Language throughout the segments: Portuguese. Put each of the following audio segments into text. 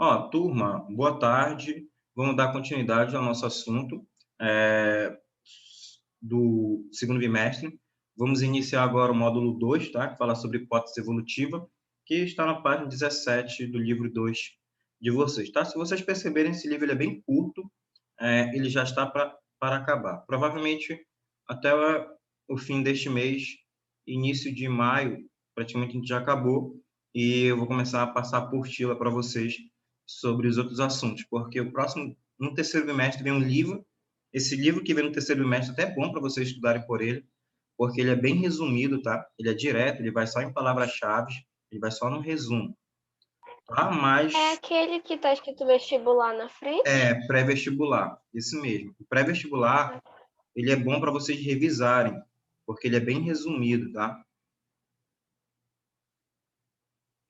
Ó, turma, boa tarde. Vamos dar continuidade ao nosso assunto do segundo bimestre. Vamos iniciar agora o módulo 2, tá? Que fala sobre hipótese evolutiva, que está na página 17 do livro 2 de vocês, tá? Se vocês perceberem, esse livro ele é bem curto, ele já está para acabar. Provavelmente até o fim deste mês, início de maio, praticamente a gente já acabou, e eu vou começar a passar a apostila para vocês sobre os outros assuntos, porque no terceiro bimestre vem um livro, esse livro que vem no terceiro bimestre até é bom para vocês estudarem por ele, porque ele é bem resumido, tá? Ele é direto, ele vai só em palavras-chave, ele vai só no resumo, tá? Mas É aquele que tá escrito vestibular na frente? pré-vestibular, esse mesmo. O pré-vestibular, ele é bom para vocês revisarem, porque ele é bem resumido, tá?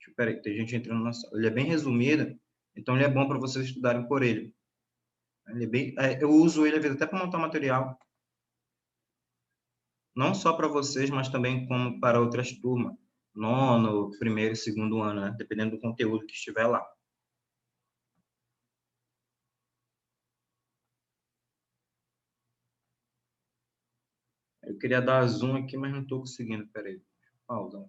Espera aí, tem gente entrando na sala. Ele é bem resumido, então ele é bom para vocês estudarem por ele. Ele é bem, eu uso ele às vezes até para montar material, não só para vocês, mas também como para outras turmas, nono, primeiro e segundo ano, né? Dependendo do conteúdo que estiver lá. Eu queria dar zoom aqui, mas não estou conseguindo. Peraí, deixa eu pausar.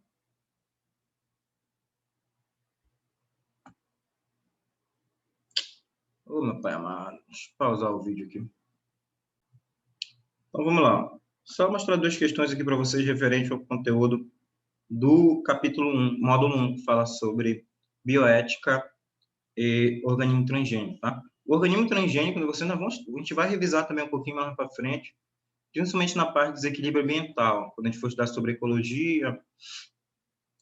Ô, meu pai amado, deixa eu pausar o vídeo aqui. Então, vamos lá. Só mostrar duas questões aqui para vocês referente ao conteúdo do capítulo 1, módulo 1, que fala sobre bioética e organismo transgênico, tá? O organismo transgênico, a gente vai revisar também um pouquinho mais para frente, principalmente na parte do desequilíbrio ambiental. Quando a gente for estudar sobre ecologia,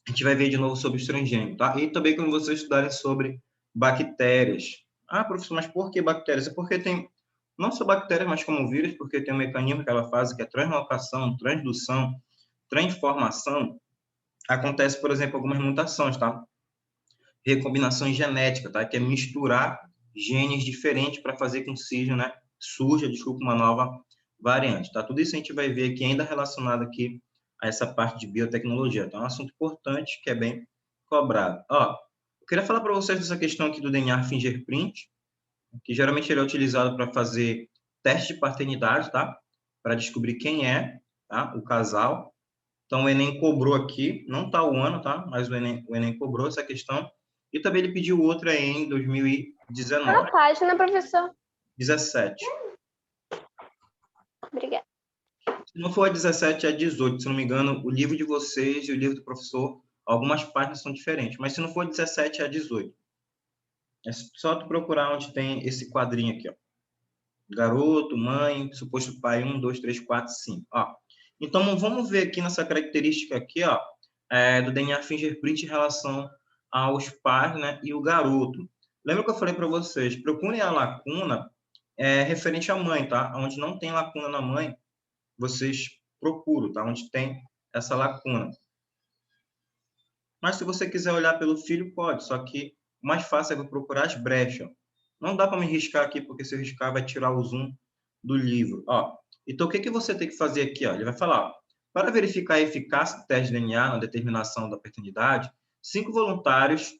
a gente vai ver de novo sobre os transgênicos, tá? E também quando vocês estudarem sobre bactérias. Ah, professor, mas por que bactérias? É porque tem, não só bactérias, mas como vírus, porque tem um mecanismo que ela faz, que é translocação, transdução, transformação. Acontece, por exemplo, algumas mutações, tá? Recombinação genética, tá? Que é misturar genes diferentes para fazer com que surja uma nova variante, tá? Tudo isso a gente vai ver aqui ainda relacionado aqui a essa parte de biotecnologia. Então, é um assunto importante que é bem cobrado. Ó, eu queria falar para vocês dessa questão aqui do DNA fingerprint, que geralmente ele é utilizado para fazer teste de paternidade, tá? Para descobrir quem é, tá? O casal. Então, o Enem cobrou aqui, não está o ano, tá? Mas o Enem cobrou essa questão. E também ele pediu outra em 2019, A página, professor. 17. Obrigada. Se não for a 17, é a 18. Se não me engano, o livro de vocês e o livro do professor, algumas páginas são diferentes. Mas se não for a 17, é a 18. É só tu procurar onde tem esse quadrinho aqui, ó. Garoto, mãe, suposto pai, 1, 2, 3, 4, 5. Ó. Então, vamos ver aqui nessa característica aqui, ó, do DNA fingerprint em relação aos pais, né, e o garoto. Lembra que eu falei para vocês? Procurem a lacuna referente à mãe, tá? Onde não tem lacuna na mãe, vocês procuram, tá? Onde tem essa lacuna. Mas se você quiser olhar pelo filho, pode. Só que o mais fácil é procurar as brechas. Não dá para me riscar aqui, porque se eu riscar vai tirar o zoom do livro. Ó, então, o que, que você tem que fazer aqui? Ó? Ele vai falar, ó, para verificar a eficácia do teste de DNA na determinação da paternidade, cinco voluntários,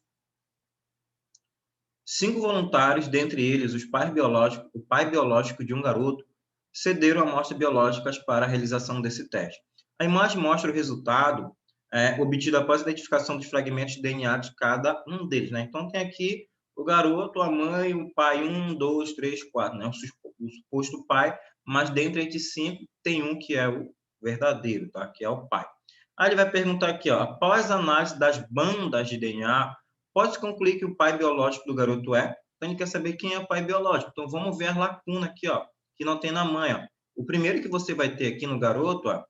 dentre eles o pai biológico de um garoto, cederam amostras biológicas para a realização desse teste. A imagem mostra o resultado obtido após a identificação dos fragmentos de DNA de cada um deles, né? Então, tem aqui o garoto, a mãe, o pai, 1, 2, 3, 4, né? O suposto pai, mas dentre esses 5, tem um que é o verdadeiro, tá? Que é o pai. Aí ele vai perguntar aqui, ó, após a análise das bandas de DNA, pode concluir que o pai biológico do garoto é? Então, ele quer saber quem é o pai biológico. Então, vamos ver a lacuna aqui, ó, que não tem na mãe, ó. O primeiro que você vai ter aqui no garoto, ó,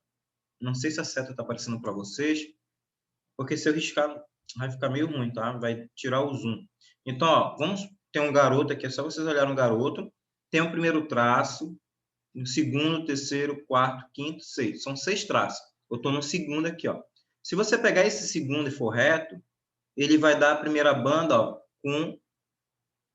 não sei se a seta está aparecendo para vocês, porque se eu riscar, vai ficar meio ruim, tá? Vai tirar o zoom. Então, ó, vamos ter um garoto aqui, é só vocês olharem o garoto. Tem o primeiro traço, o segundo, terceiro, quarto, quinto, sexto. São 6 traços. Eu estou no segundo aqui, ó. Se você pegar esse segundo e for reto, ele vai dar a primeira banda, ó, com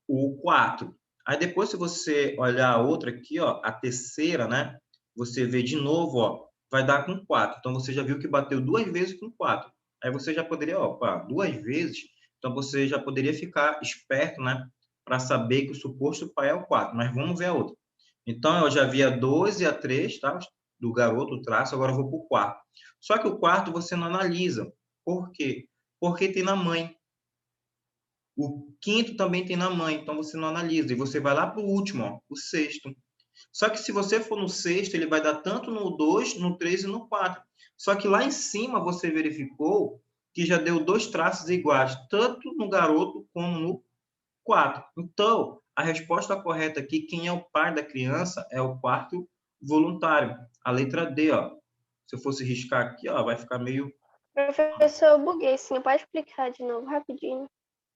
o 4. Aí depois, se você olhar a outra aqui, ó, a terceira, né? Você vê de novo, ó, vai dar com 4. Então, você já viu que bateu 2 vezes com 4. Aí você já poderia, ó, 2 vezes. Então, você já poderia ficar esperto, né? Para saber que o suposto pai é o 4. Mas vamos ver a outra. Então, eu já vi a 2 e a 3, tá? Do garoto, o traço, agora eu vou para o quarto. Só que o quarto você não analisa. Por quê? Porque tem na mãe. O quinto também tem na mãe, então você não analisa. E você vai lá para o último, ó, o sexto. Só que se você for no sexto, ele vai dar tanto no 2, no 3 e no 4. Só que lá em cima você verificou que já deu dois traços iguais, tanto no garoto como no 4. Então, a resposta correta aqui, quem é o pai da criança, é o quarto voluntário. A letra D, ó. Se eu fosse riscar aqui, ó, vai ficar meio... Professor, eu buguei sim. Pode explicar de novo, rapidinho.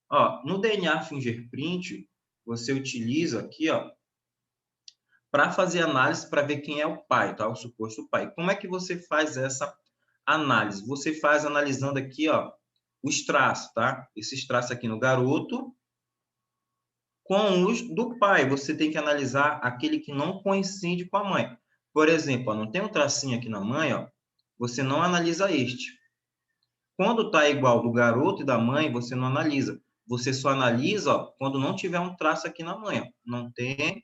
Ó, no DNA Fingerprint, você utiliza aqui, ó, para fazer análise para ver quem é o pai, tá? O suposto pai. Como é que você faz essa análise? Você faz analisando aqui, ó, os traços, tá? Esses traços aqui no garoto com os do pai. Você tem que analisar aquele que não coincide com a mãe. Por exemplo, ó, não tem um tracinho aqui na mãe, ó, você não analisa este. Quando está igual do garoto e da mãe, você não analisa. Você só analisa, ó, quando não tiver um traço aqui na mãe, ó. Não tem,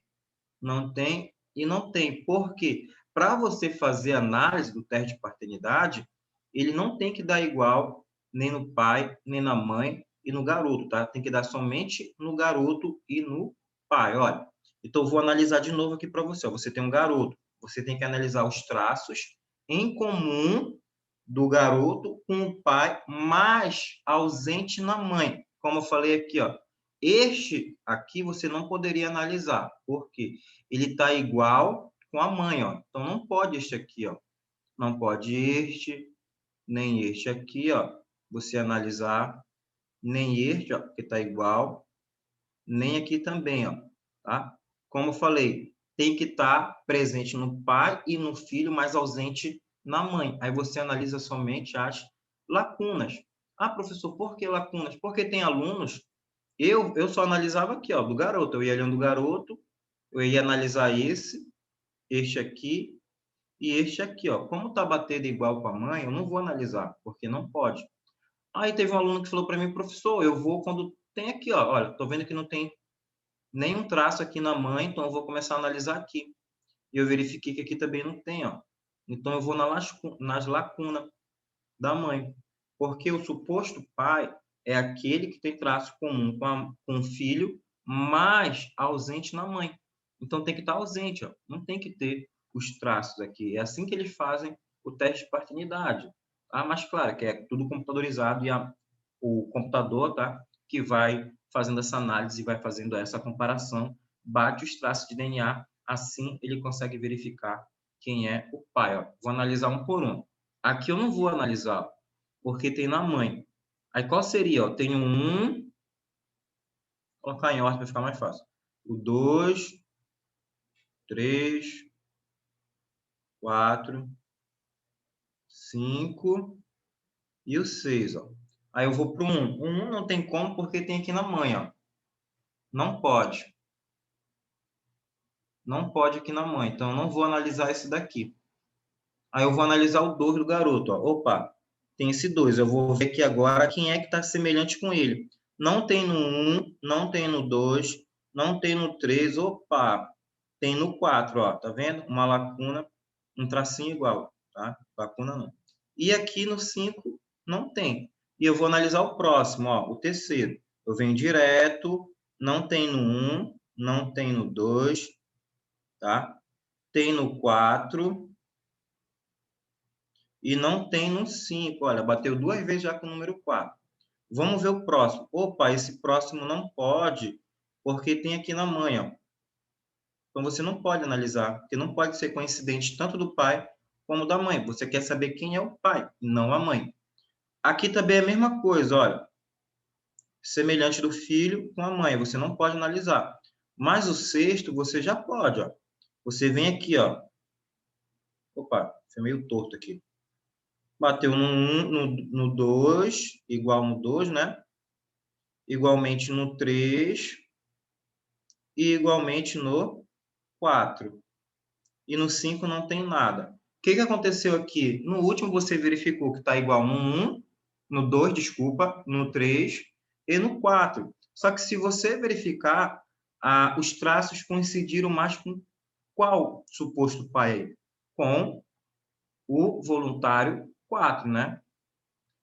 não tem e não tem. Por quê? Para você fazer análise do teste de paternidade, ele não tem que dar igual nem no pai, nem na mãe e no garoto, tá? Tem que dar somente no garoto e no pai, olha. Então, eu vou analisar de novo aqui para você. Ó. Você tem um garoto, você tem que analisar os traços em comum do garoto com o pai, mas ausente na mãe. Como eu falei aqui, ó. Este aqui você não poderia analisar. Por quê? Ele está igual com a mãe, ó. Então não pode este aqui, ó. Não pode este, nem este aqui, ó. Você analisar, nem este, ó, que está igual, nem aqui também, ó. Tá? Como eu falei, tem que estar presente no pai e no filho, mas ausente na mãe. Aí você analisa somente as lacunas. Ah, professor, por que lacunas? Porque tem alunos eu só analisava aqui, ó, do garoto. Eu ia olhando o garoto, eu ia analisar este aqui e este aqui, ó. Como tá batendo igual com a mãe, eu não vou analisar, porque não pode. Aí teve um aluno que falou para mim, professor, eu vou quando tem aqui, ó. Olha, tô vendo que não tem nenhum traço aqui na mãe, então eu vou começar a analisar aqui. E eu verifiquei que aqui também não tem, ó. Então eu vou nas lacunas da mãe. Porque o suposto pai é aquele que tem traço comum com o filho, mas ausente na mãe. Então tem que estar ausente, ó. Não tem que ter os traços aqui. É assim que eles fazem o teste de paternidade. Ah, mas claro, que é tudo computadorizado e o computador, tá? Que vai fazendo essa análise e vai fazendo essa comparação, bate os traços de DNA, assim ele consegue verificar quem é o pai. Ó. Vou analisar um por um. Aqui eu não vou analisar, porque tem na mãe. Aí qual seria? Ó? Tenho um, vou colocar em ordem para ficar mais fácil. O 2, 3, 4, 5 e o 6. Ó. Aí eu vou para o 1. O 1 não tem como porque tem aqui na mãe. Ó. Não pode. Não pode aqui na mãe. Então eu não vou analisar esse daqui. Aí eu vou analisar o 2 do garoto. Ó. Opa, tem esse 2. Eu vou ver aqui agora quem é que está semelhante com ele. Não tem no 1, não tem no 2, não tem no 3. Opa, tem no 4. Ó. Tá vendo? Uma lacuna, um tracinho igual. Tá? Lacuna não. E aqui no 5 não tem. E eu vou analisar o próximo, ó, o terceiro. Eu venho direto, não tem no 1, não tem no 2, tá? Tem no 4 e não tem no 5. Olha, bateu duas vezes já com o número 4. Vamos ver o próximo. Opa, esse próximo não pode, porque tem aqui na mãe, ó. Então você não pode analisar, porque não pode ser coincidente tanto do pai como da mãe. Você quer saber quem é o pai, não a mãe. Aqui também é a mesma coisa, olha. Semelhante do filho com a mãe, você não pode analisar. Mas o sexto você já pode, ó. Você vem aqui, ó. Opa, foi meio torto aqui. Bateu no 1, no 2, igual no 2, né? Igualmente no 3 e igualmente no 4. E no 5 não tem nada. O que aconteceu aqui? No último você verificou que está igual no 1, no 2, desculpa, no 3 e no 4. Só que se você verificar, os traços coincidiram mais com qual suposto pai? Com o voluntário 4, né?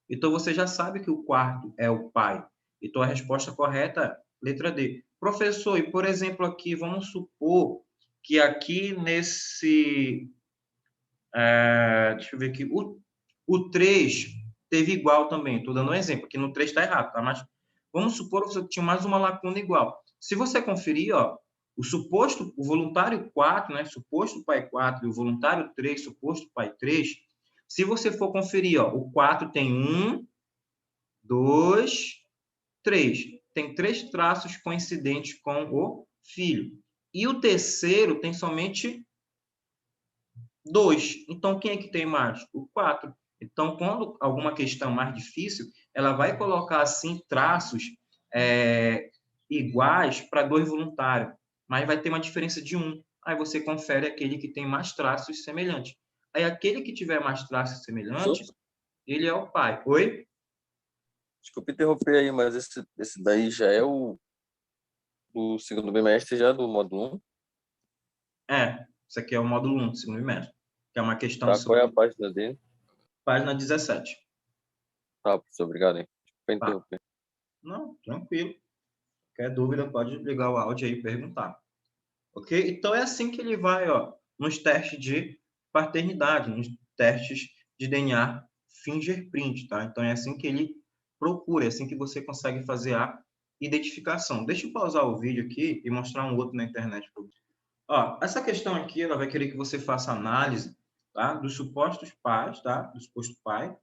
Então, você já sabe que o quarto é o pai. Então, a resposta correta é letra D. Professor, e por exemplo aqui, vamos supor que aqui nesse... deixa eu ver aqui. O 3 teve igual também. Estou dando um exemplo. Aqui no 3 está errado, tá? Mas vamos supor que tinha mais uma lacuna igual. Se você conferir, ó, o voluntário 4, né? Suposto pai 4 e o voluntário 3, suposto pai 3. Se você for conferir, ó, o 4 tem 1, 2, 3. Tem 3 traços coincidentes com o filho. E o terceiro tem somente 2. Então, quem é que tem mais? O 4. Então, quando alguma questão mais difícil, ela vai colocar, assim, traços iguais para 2 voluntários, mas vai ter uma diferença de 1. Aí você confere aquele que tem mais traços semelhantes. Aí, aquele que tiver mais traços semelhantes, ele é o pai. Oi? Desculpa interromper aí, mas esse daí já é o segundo bimestre já do módulo 1? Isso aqui é o módulo 1 do segundo bimestre, que é uma questão Tá, qual é a sobre página dele? página 17. Tá, professor, obrigado, hein. Desculpa Tá. interromper. Não, tranquilo. Qualquer dúvida, pode ligar o áudio aí e perguntar. Ok? Então, é assim que ele vai, ó, nos testes de paternidade, nos testes de DNA fingerprint, tá? Então, é assim que ele procura, é assim que você consegue fazer a identificação. Deixa eu pausar o vídeo aqui e mostrar um outro na internet. Ó, essa questão aqui, ela vai querer que você faça análise, tá? Dos supostos pais, tá? Do suposto pai.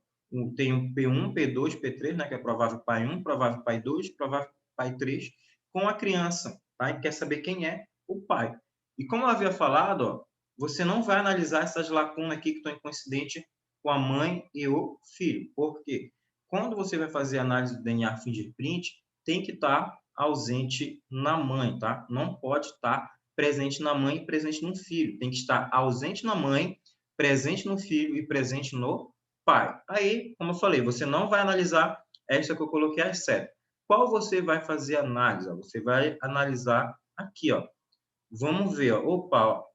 Tem um P1, P2, P3, né? Que é provável pai 1, provável pai 2, provável pai 3, com a criança, tá? E quer saber quem é o pai. E como eu havia falado, ó, você não vai analisar essas lacunas aqui que estão incoincidentes com a mãe e o filho. Por quê? Quando você vai fazer análise do DNA fingerprint, tem que estar ausente na mãe, tá? Não pode estar presente na mãe e presente no filho. Tem que estar ausente na mãe, presente no filho e presente no pai. Aí, como eu falei, você não vai analisar essa que eu coloquei as 7. Qual você vai fazer análise? Você vai analisar aqui, ó. Vamos ver, ó. Opa, ó.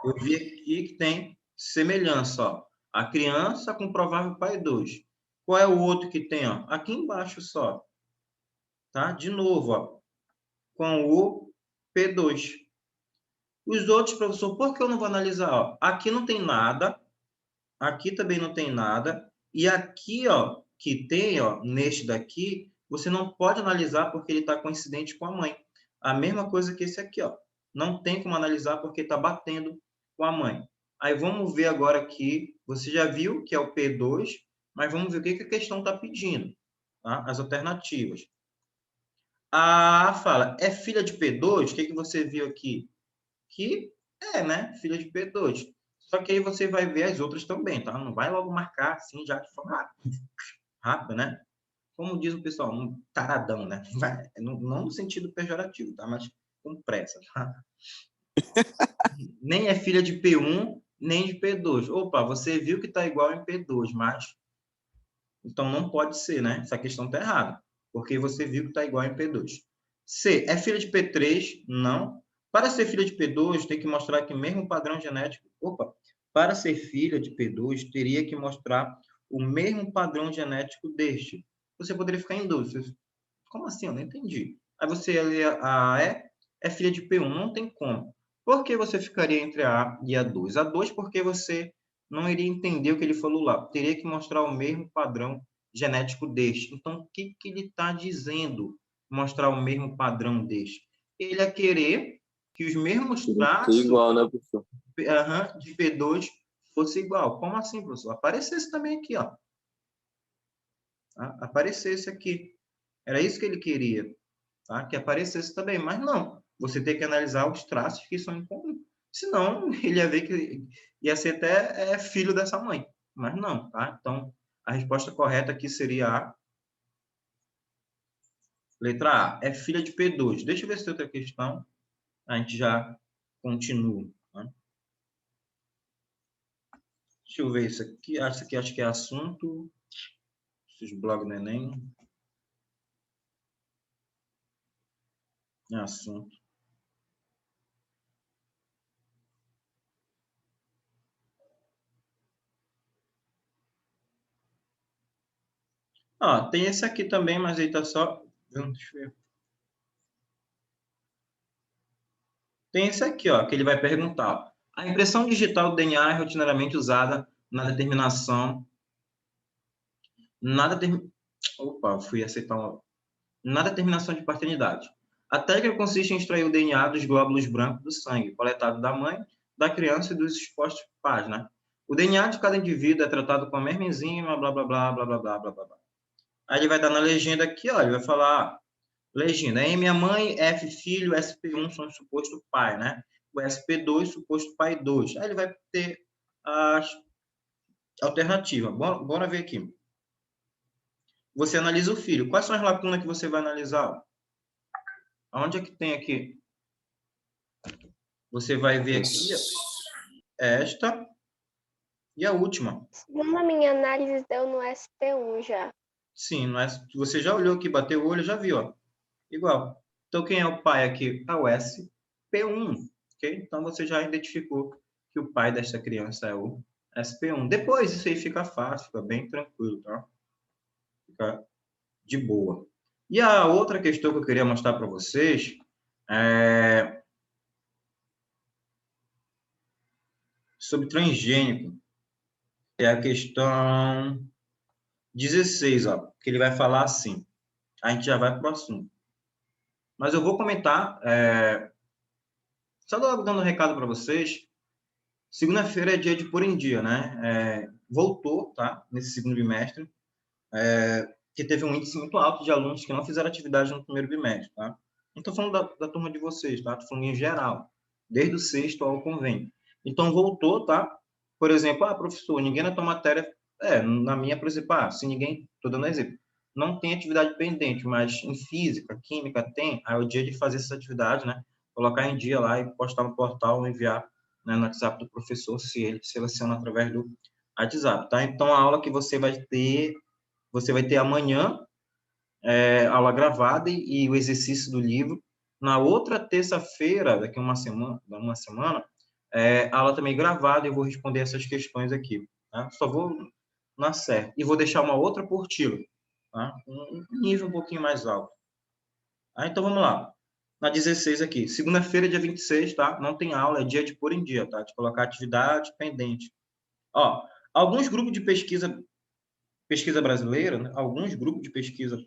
Eu vi aqui que tem semelhança, ó. A criança com provável pai 2. Qual é o outro que tem, ó? Aqui embaixo só. Tá? De novo, ó. Com o P2. Os outros, professor, por que eu não vou analisar? Ó, aqui não tem nada, aqui também não tem nada, e aqui, ó, que tem, ó, neste daqui, você não pode analisar porque ele está coincidente com a mãe. A mesma coisa que esse aqui, ó. Não tem como analisar porque está batendo com a mãe. Aí vamos ver agora aqui, você já viu que é o P2, mas vamos ver o que a questão está pedindo, tá? As alternativas. Fala, é filha de P2? O que você viu aqui? Que né? Filha de P2. Só que aí você vai ver as outras também, tá? Não vai logo marcar assim, já de forma rápida, né? Como diz o pessoal, um taradão, né? Não no sentido pejorativo, tá? Mas com pressa, tá? Nem é filha de P1, nem de P2. Opa, você viu que tá igual em P2, mas... Então não pode ser, né? Essa questão tá errada. Porque você viu que tá igual em P2. C, é filha de P3? Não. Para ser filha de P2, tem que mostrar que mesmo padrão genético... Opa! Para ser filha de P2, teria que mostrar o mesmo padrão genético deste. Você poderia ficar em dúvida. Como assim? Eu não entendi. Aí você lê a E, é filha de P1. Não tem como. Por que você ficaria entre a A e a 2? A 2 porque você não iria entender o que ele falou lá. Teria que mostrar o mesmo padrão genético deste. Então, o que ele está dizendo? Mostrar o mesmo padrão deste. Ele ia querer que os mesmos traços Igual, né, professor? de P2 fosse igual. Como assim, professor? Aparecesse também aqui, ó. Tá? Aparecesse aqui. Era isso que ele queria, tá? Que aparecesse também. Mas não. Você tem que analisar os traços que são em comum. Senão, ele ia ver que ia ser até filho dessa mãe. Mas não, tá? Então, a resposta correta aqui seria a letra A. É filha de P2. Deixa eu ver se tem outra questão. A gente já continua. Tá? Deixa eu ver isso aqui. Isso aqui acho que é assunto. Esses blogs do Enem. assunto. Tem esse aqui também, mas aí tá só... Deixa eu ver. Tem esse aqui, que ele vai perguntar. A impressão digital do DNA é rotineiramente usada na determinação... Opa, fui aceitar uma... Na determinação de paternidade. A técnica consiste em extrair o DNA dos glóbulos brancos do sangue, coletado da mãe, da criança e dos expostos pais, né? O DNA de cada indivíduo é tratado com a mesma enzima, blá, blá, blá, blá, blá, blá, blá, blá. Aí ele vai dar na legenda aqui, ele vai falar, legenda, M minha mãe, F filho, SP1 são suposto pai, né? O SP2, suposto pai 2. Aí ele vai ter as alternativas. Bora ver aqui. Você analisa o filho. Quais são as lacunas que você vai analisar? Aonde é que tem aqui? Você vai ver aqui esta e a última. Segundo a minha análise, deu no SP1 já. Sim, você já olhou aqui, bateu o olho, já viu, ó. Igual. Então, quem é o pai aqui? É o SP1, ok? Então, você já identificou que o pai desta criança é o SP1. Depois, isso aí fica fácil, fica bem tranquilo, tá? Fica de boa. E a outra questão que eu queria mostrar para vocês é sobre transgênico. É a questão 16, que ele vai falar assim. A gente já vai para o assunto. Mas eu vou comentar, só dando um recado para vocês. Segunda-feira é dia de pôr em dia, né? Voltou, tá? Nesse segundo bimestre, que teve um índice muito alto de alunos que não fizeram atividade no primeiro bimestre, tá? Não estou falando da turma de vocês, tá? Estou falando em geral, desde o sexto ao convênio. Então, voltou, tá? Por exemplo, professor, ninguém na tua matéria... na minha, por exemplo, se ninguém... Estou dando exemplo. Não tem atividade pendente, mas em física, química, tem. Aí é o dia de fazer essa atividade, né? Colocar em dia lá e postar no portal, enviar, né, no WhatsApp do professor, se ele seleciona através do WhatsApp, tá? Então, a aula que você vai ter amanhã, aula gravada e o exercício do livro. Na outra terça-feira, daqui uma semana, aula também gravada, e eu vou responder essas questões aqui. Tá? Só vou na certa. E vou deixar uma outra apostila, tá? Um nível um pouquinho mais alto. Então, vamos lá. Na 16 aqui. Segunda-feira, dia 26, tá? Não tem aula, é dia de pôr em dia, tá? De colocar atividade pendente. Alguns grupos de pesquisa brasileira, né? Alguns grupos de pesquisa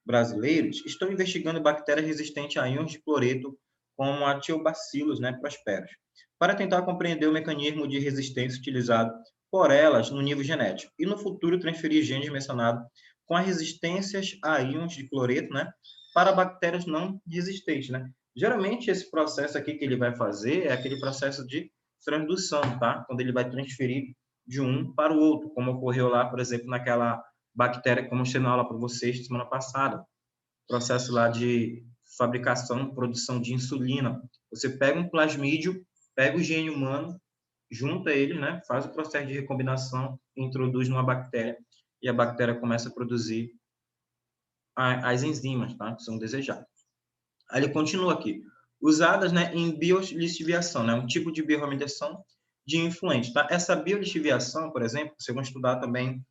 brasileiros estão investigando bactérias resistentes a íons de cloreto, como a Thiobacillus, né, prosperus, para tentar compreender o mecanismo de resistência utilizado por elas no nível genético e no futuro transferir genes mencionados com as resistências a íons de cloreto, né, para bactérias não resistentes, né? Geralmente esse processo aqui que ele vai fazer é aquele processo de transdução, tá? Quando ele vai transferir de um para o outro, como ocorreu lá, por exemplo, naquela bactéria, como eu mostrei na aula para vocês semana passada, processo lá de fabricação, produção de insulina. Você pega um plasmídio, pega o gene humano, junta ele, né, faz o processo de recombinação, introduz numa bactéria, e a bactéria começa a produzir as enzimas, tá, que são desejadas. Aí ele continua aqui. Usadas, né, em biolixiviação, né, um tipo de biorremediação de influentes, tá? Essa biolixiviação, por exemplo, vocês vão estudar também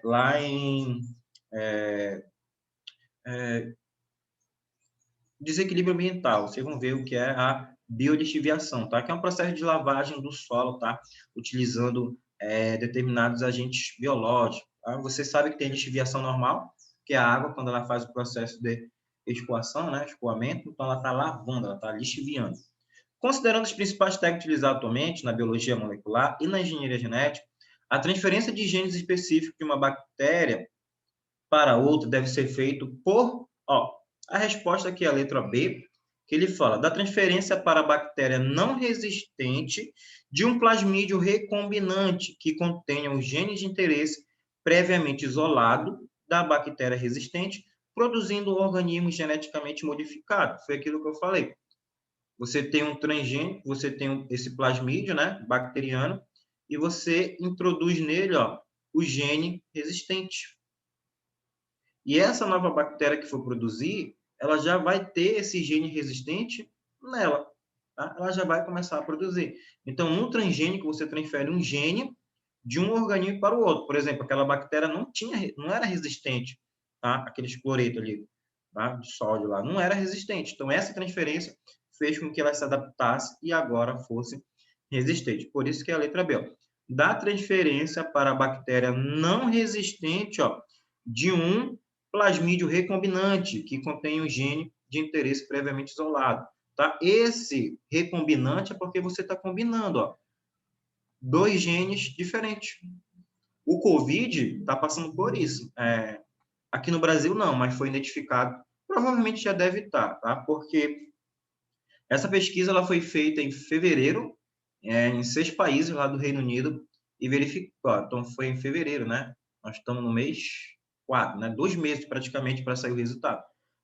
lá em desequilíbrio ambiental. Vocês vão ver o que é a biolixiviação, tá? Que é um processo de lavagem do solo, tá? Utilizando determinados agentes biológicos. Tá? Você sabe que tem lixiviação normal, que é a água, quando ela faz o processo de escoação, né? Escoamento, então ela está lavando, ela está lixiviando. Considerando os principais técnicas utilizados atualmente na biologia molecular e na engenharia genética, a transferência de genes específicos de uma bactéria para outra deve ser feito por... a resposta aqui é a letra B, que ele fala da transferência para a bactéria não resistente de um plasmídio recombinante que contenha os genes de interesse previamente isolado da bactéria resistente, produzindo um organismo geneticamente modificado. Foi aquilo que eu falei. Você tem um transgênico, você tem esse plasmídio, né, bacteriano, e você introduz nele, o gene resistente. E essa nova bactéria que for produzir, ela já vai ter esse gene resistente nela, tá? Ela já vai começar a produzir. Então, no transgênico, você transfere um gene de um organismo para o outro. Por exemplo, aquela bactéria não era resistente, tá? Aquele cloreto ali, tá? De sódio lá, não era resistente. Então, essa transferência fez com que ela se adaptasse e agora fosse resistente. Por isso que é a letra B, ó. Da transferência para a bactéria não resistente, ó, de um plasmídio recombinante, que contém o gene de interesse previamente isolado. Tá? Esse recombinante é porque você está combinando, ó, dois genes diferentes. O COVID está passando por isso. Aqui no Brasil, não, mas foi identificado. Provavelmente já deve estar, tá? Porque essa pesquisa ela foi feita em fevereiro, em 6 países lá do Reino Unido, e verificou. Então, foi em fevereiro, né? Nós estamos no mês 4, né? 2 meses praticamente para sair o resultado.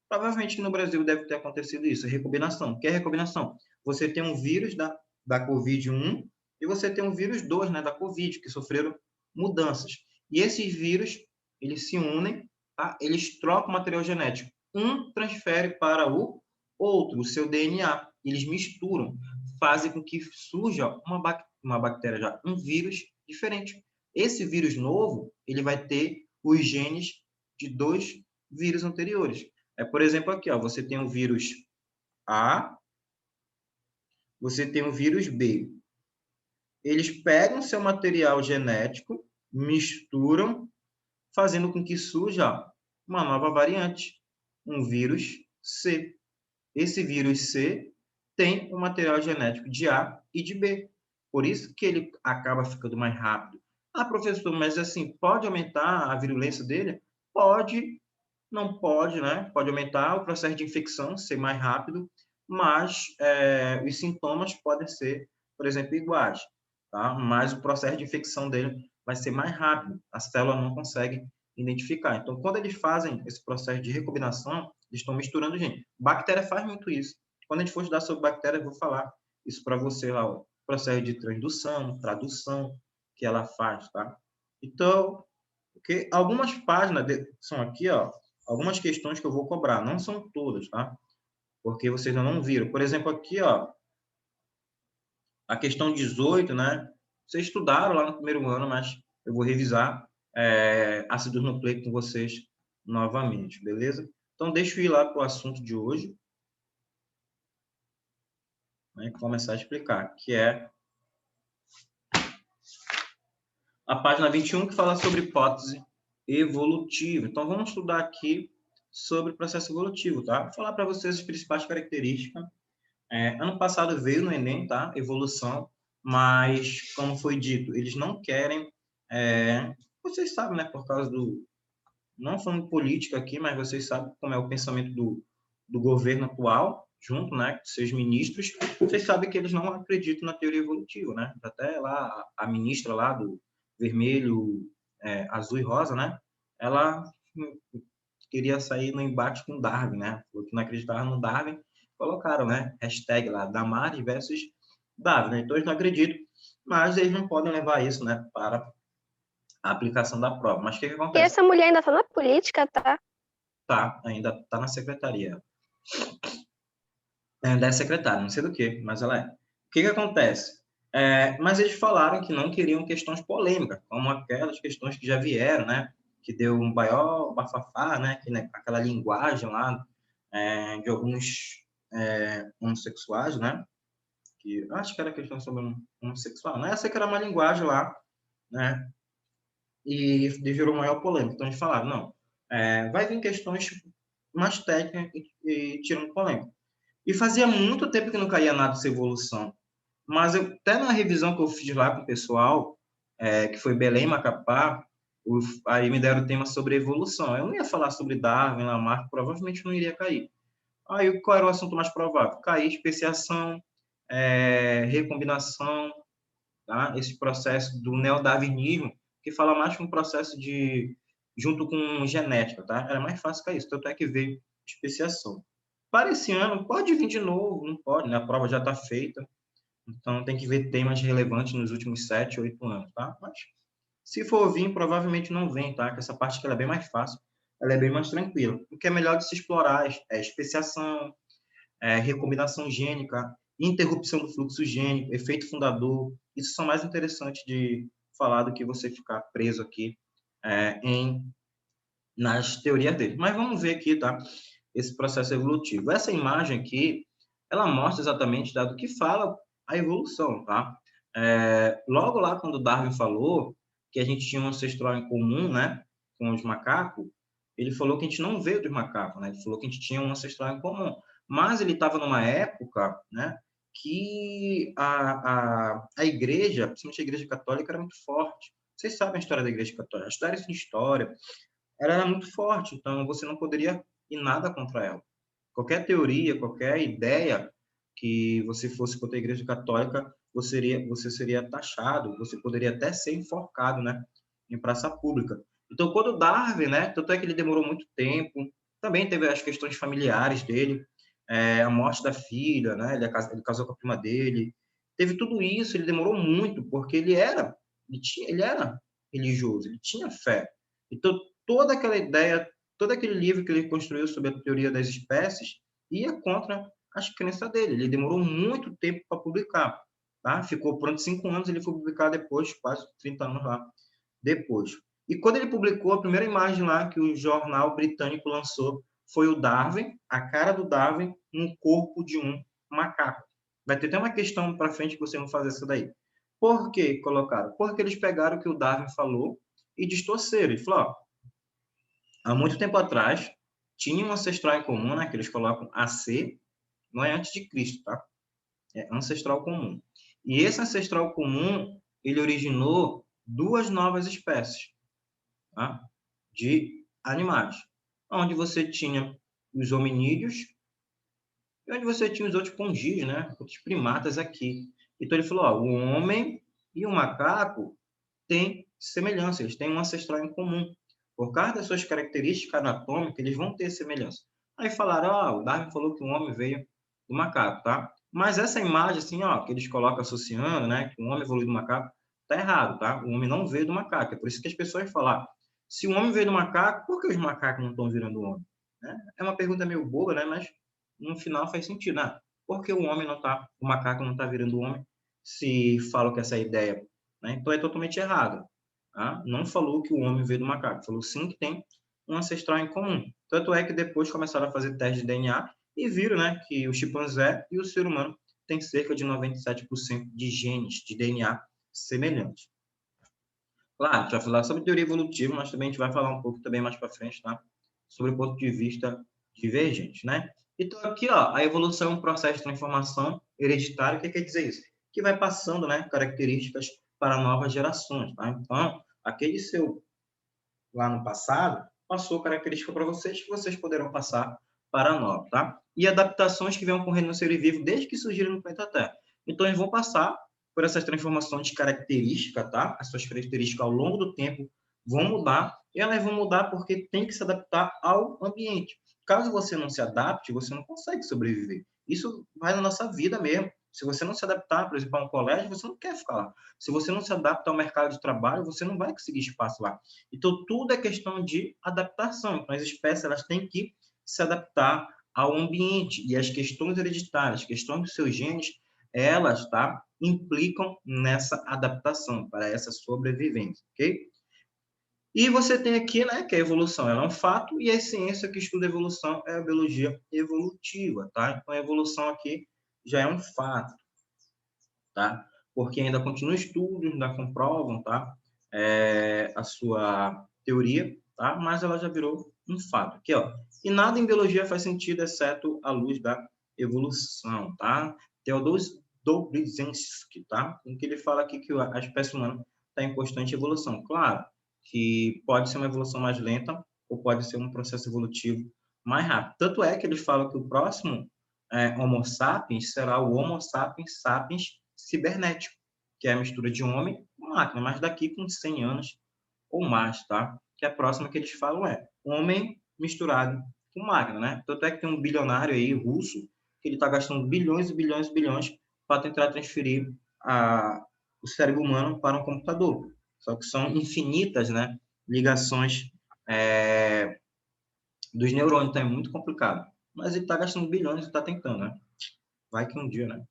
Provavelmente que no Brasil deve ter acontecido isso, recombinação. O que é recombinação? Você tem um vírus da Covid-1 e você tem um vírus 2, né, da Covid, que sofreram mudanças. E esses vírus, eles se unem, tá? Eles trocam material genético. Um transfere para o outro, o seu DNA. Eles misturam, fazem com que surja uma bactéria já, um vírus diferente. Esse vírus novo, ele vai ter os genes de 2 vírus anteriores. Por exemplo, aqui, ó, você tem o vírus A, você tem o vírus B. Eles pegam seu material genético, misturam, fazendo com que surja uma nova variante, um vírus C. Esse vírus C tem o material genético de A e de B. Por isso que ele acaba ficando mais rápido. Ah, professor, mas assim, pode aumentar a virulência dele? Pode, não pode, né? Pode aumentar o processo de infecção, ser mais rápido, mas os sintomas podem ser, por exemplo, iguais, tá? Mas o processo de infecção dele vai ser mais rápido. A célula não consegue identificar. Então, quando eles fazem esse processo de recombinação, eles estão misturando gene. Bactéria faz muito isso. Quando a gente for estudar sobre bactéria, eu vou falar isso para você lá, o processo de transdução, tradução que ela faz, tá? Então, porque algumas páginas são aqui, ó, algumas questões que eu vou cobrar, não são todas, tá? Porque vocês ainda não viram. Por exemplo, aqui, ó, a questão 18, né? Vocês estudaram lá no primeiro ano, mas eu vou revisar ácido nucleico com vocês novamente, beleza? Então, deixa eu ir lá para o assunto de hoje, né, e começar a explicar, que é a página 21, que fala sobre hipótese evolutiva. Então, vamos estudar aqui sobre o processo evolutivo, tá? Vou falar para vocês as principais características. Ano passado veio no Enem, tá? Evolução, mas, como foi dito, eles não querem... vocês sabem, né? Por causa do... Não falando política aqui, mas vocês sabem como é o pensamento do governo atual, junto, né, com seus ministros. Vocês sabem que eles não acreditam na teoria evolutiva, né? Até lá, a ministra lá do vermelho, azul e rosa, né? Ela queria sair no embate com Darwin, né? Falou que não acreditava no Darwin, colocaram, né? Hashtag lá, Damares versus Darwin, né? Então, eles não acreditam, mas eles não podem levar isso, né, para a aplicação da prova. Mas o que E acontece? essa mulher ainda tá na política, tá? Tá, ainda tá na secretaria. Ainda é secretária, não sei do que, mas ela é. O que acontece? Mas eles falaram que não queriam questões polêmicas, como aquelas questões que já vieram, né? Que deu um maior bafafá, né? Que, né, aquela linguagem lá de alguns homossexuais, né? Que acho que era questão sobre um homossexual, né? Essa que era uma linguagem lá, né? E gerou maior polêmica. Então eles falaram, não, vai vir questões mais técnicas e tiram polêmica. E fazia muito tempo que não caía nada dessa evolução. Mas até na revisão que eu fiz lá com o pessoal, que foi Belém, Macapá, aí me deram o tema sobre evolução. Eu não ia falar sobre Darwin, Lamarck, provavelmente não iria cair. Aí qual era o assunto mais provável? Cair, especiação, recombinação, tá? Esse processo do neodarwinismo, que fala mais que um processo junto com genética, tá? Era mais fácil cair isso, tanto é que veio especiação. Para esse ano, pode vir de novo, não pode, né? A prova já está feita, então tem que ver temas relevantes nos últimos 7, 8 anos, tá? Mas se for vir, provavelmente não vem, tá? Que essa parte que ela é bem mais fácil, ela é bem mais tranquila. O que é melhor de se explorar é especiação, recombinação gênica, interrupção do fluxo gênico, efeito fundador. Isso são mais interessantes de falar do que você ficar preso aqui nas teorias dele. Mas vamos ver aqui, tá? Esse processo evolutivo. Essa imagem aqui, ela mostra exatamente do que fala a evolução, tá? Logo lá, quando Darwin falou que a gente tinha um ancestral em comum, né, com os macacos, ele falou que a gente não veio dos macacos, né? Ele falou que a gente tinha um ancestral em comum. Mas ele estava numa época, né, que a igreja, principalmente a igreja católica, era muito forte. Vocês sabem a história da igreja católica. Estudaram isso em história. Ela era muito forte, então você não poderia ir nada contra ela. Qualquer teoria, qualquer ideia que você fosse contra a Igreja Católica, você seria taxado, você poderia até ser enforcado, né, em praça pública. Então, quando Darwin, né, tanto é que ele demorou muito tempo, também teve as questões familiares dele, a morte da filha, né, ele casou com a prima dele, teve tudo isso, ele demorou muito, porque ele era religioso, ele tinha fé. Então, toda aquela ideia, todo aquele livro que ele construiu sobre a teoria das espécies ia contra as crenças dele. Ele demorou muito tempo para publicar, tá? Ficou pronto 5 anos, ele foi publicar depois, quase 30 anos lá depois. E quando ele publicou, a primeira imagem lá que o jornal britânico lançou foi o Darwin, a cara do Darwin no corpo de um macaco. Vai ter até uma questão para frente que você vai fazer isso daí. Por que colocaram? Porque eles pegaram o que o Darwin falou e distorceram. Ele falou, ó, há muito tempo atrás, tinha um ancestral em comum, né, que eles colocam AC, não é antes de Cristo, tá? É ancestral comum. E esse ancestral comum, ele originou 2 novas espécies, tá? De animais, onde você tinha os hominídeos e onde você tinha os outros pongis, né? Outros primatas aqui. Então ele falou, ó, o homem e o macaco têm semelhança, eles têm um ancestral em comum. Por causa das suas características anatômicas, eles vão ter semelhança. Aí falaram, ó, o Darwin falou que o homem veio do macaco, tá? Mas essa imagem, assim, ó, que eles colocam associando, né, que o homem evoluiu do macaco, tá errado, tá? O homem não veio do macaco. É por isso que as pessoas falam, se o homem veio do macaco, por que os macacos não estão virando homem? Né? É uma pergunta meio boba, né? Mas no final faz sentido, né? Por que o homem não tá, o macaco não tá virando homem? Se falam que essa ideia, né? Então é totalmente errado. Tá? Não falou que o homem veio do macaco, falou sim que tem um ancestral em comum. Tanto é que depois começaram a fazer teste de DNA e viram, né, que o chimpanzé e o ser humano têm cerca de 97% de genes de DNA semelhantes. Claro, a gente vai falar sobre teoria evolutiva, mas também a gente vai falar um pouco também mais para frente, tá? Sobre o ponto de vista divergente, né? Então, aqui, ó, a evolução é um processo de transformação hereditário. O que quer dizer isso? Que vai passando, né, características para novas gerações, tá? Então, aquele seu lá no passado passou característica para vocês que vocês poderão passar para nós, tá? E adaptações que vêm ocorrendo no ser vivo desde que surgiram no planeta Terra. Então, eles vão passar por essas transformações de característica, tá? As suas características ao longo do tempo vão mudar, e elas vão mudar porque tem que se adaptar ao ambiente. Caso você não se adapte, você não consegue sobreviver. Isso vai na nossa vida mesmo. Se você não se adaptar, por exemplo, a um colégio, você não quer ficar lá. Se você não se adapta ao mercado de trabalho, você não vai conseguir espaço lá. Então, tudo é questão de adaptação. Então, as espécies elas têm que se adaptar ao ambiente. E as questões hereditárias, as questões dos seus genes, elas, tá, implicam nessa adaptação, para essa sobrevivência, ok? E você tem aqui, né, que a evolução ela é um fato, e a ciência que estuda a evolução é a biologia evolutiva, tá? Então, a evolução aqui já é um fato, tá? Porque ainda continua estudos, ainda comprovam, tá? A sua teoria, tá? Mas ela já virou um fato. Aqui, ó. E nada em biologia faz sentido, exceto à luz da evolução, tá? Theodor Dobrzinski, tá? Em que ele fala aqui que a espécie humana está em constante evolução. Claro que pode ser uma evolução mais lenta ou pode ser um processo evolutivo mais rápido. Tanto é que ele fala que o próximo Homo sapiens será o Homo sapiens sapiens cibernético, que é a mistura de homem com máquina, mas daqui com 100 anos ou mais, tá? Que a próxima que eles falam é homem misturado com máquina, né? Tanto é que tem um bilionário aí, russo, que ele está gastando bilhões e bilhões e bilhões para tentar transferir o cérebro humano para um computador. Só que são infinitas, né? Ligações dos neurônios, então é muito complicado. Mas ele está gastando bilhões e está tentando, né? Vai que um dia, né?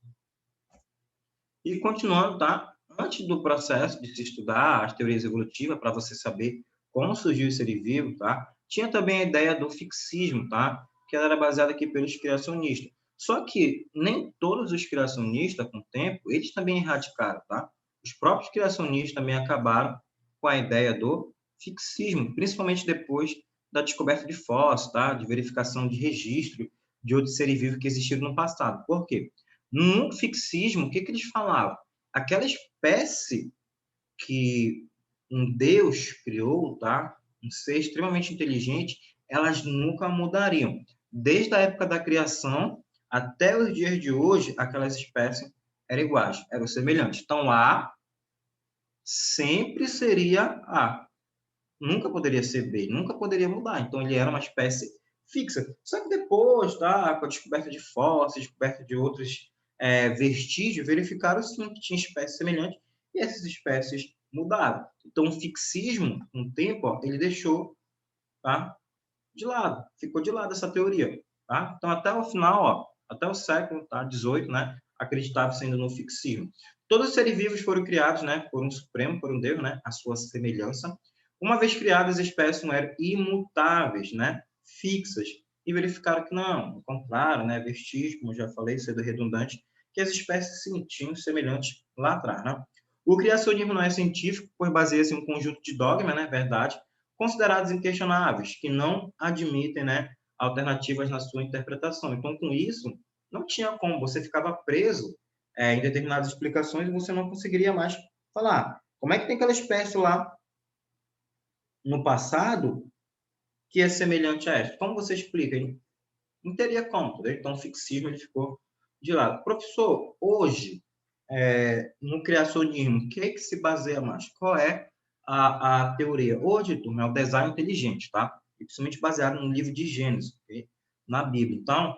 E continuando, tá? Antes do processo de se estudar as teorias evolutivas, para você saber como surgiu o ser vivo, tá? Tinha também a ideia do fixismo, tá? Que era baseada aqui pelos criacionistas. Só que nem todos os criacionistas, com o tempo, eles também erradicaram, tá? Os próprios criacionistas também acabaram com a ideia do fixismo, principalmente depois da descoberta de fósseis, tá? De verificação de registro de outros seres vivos que existiram no passado. Por quê? No fixismo, o que eles falavam? Aquela espécie que um Deus criou, tá? Um ser extremamente inteligente, elas nunca mudariam. Desde a época da criação até os dias de hoje, aquelas espécies eram iguais, eram semelhantes. Então, A sempre seria A. Nunca poderia ser B, nunca poderia mudar. Então, ele era uma espécie fixa. Só que depois, tá, com a descoberta de fósseis, descoberta de outros vestígios, verificaram sim que tinha espécies semelhantes e essas espécies mudaram. Então, o fixismo, com o tempo, ó, ele deixou, tá, de lado, ficou de lado essa teoria. Tá? Então, até o final, ó, até o século XVIII, né, acreditava-se ainda no fixismo. Todos os seres vivos foram criados, né, por um supremo, por um Deus, né, a sua semelhança. Uma vez criadas, as espécies não eram imutáveis, né, fixas, e verificaram que não, encontraram, né, vestígios, como já falei, sendo redundante, que as espécies se tinham semelhantes lá atrás. Né? O criacionismo não é científico, pois baseia-se em um conjunto de dogmas, né, verdade, considerados inquestionáveis, que não admitem, né, alternativas na sua interpretação. Então, com isso, não tinha como, você ficava preso em determinadas explicações e você não conseguiria mais falar. Como é que tem aquela espécie lá no passado que é semelhante a essa? Como você explica? Hein? Não teria como, entendeu? Então, o fixismo ele ficou de lado. Professor, hoje, no criacionismo, o que é que se baseia mais? Qual é a teoria? Hoje, turma, é o design inteligente, tá? E principalmente baseado no livro de Gênesis, okay? Na Bíblia. Então,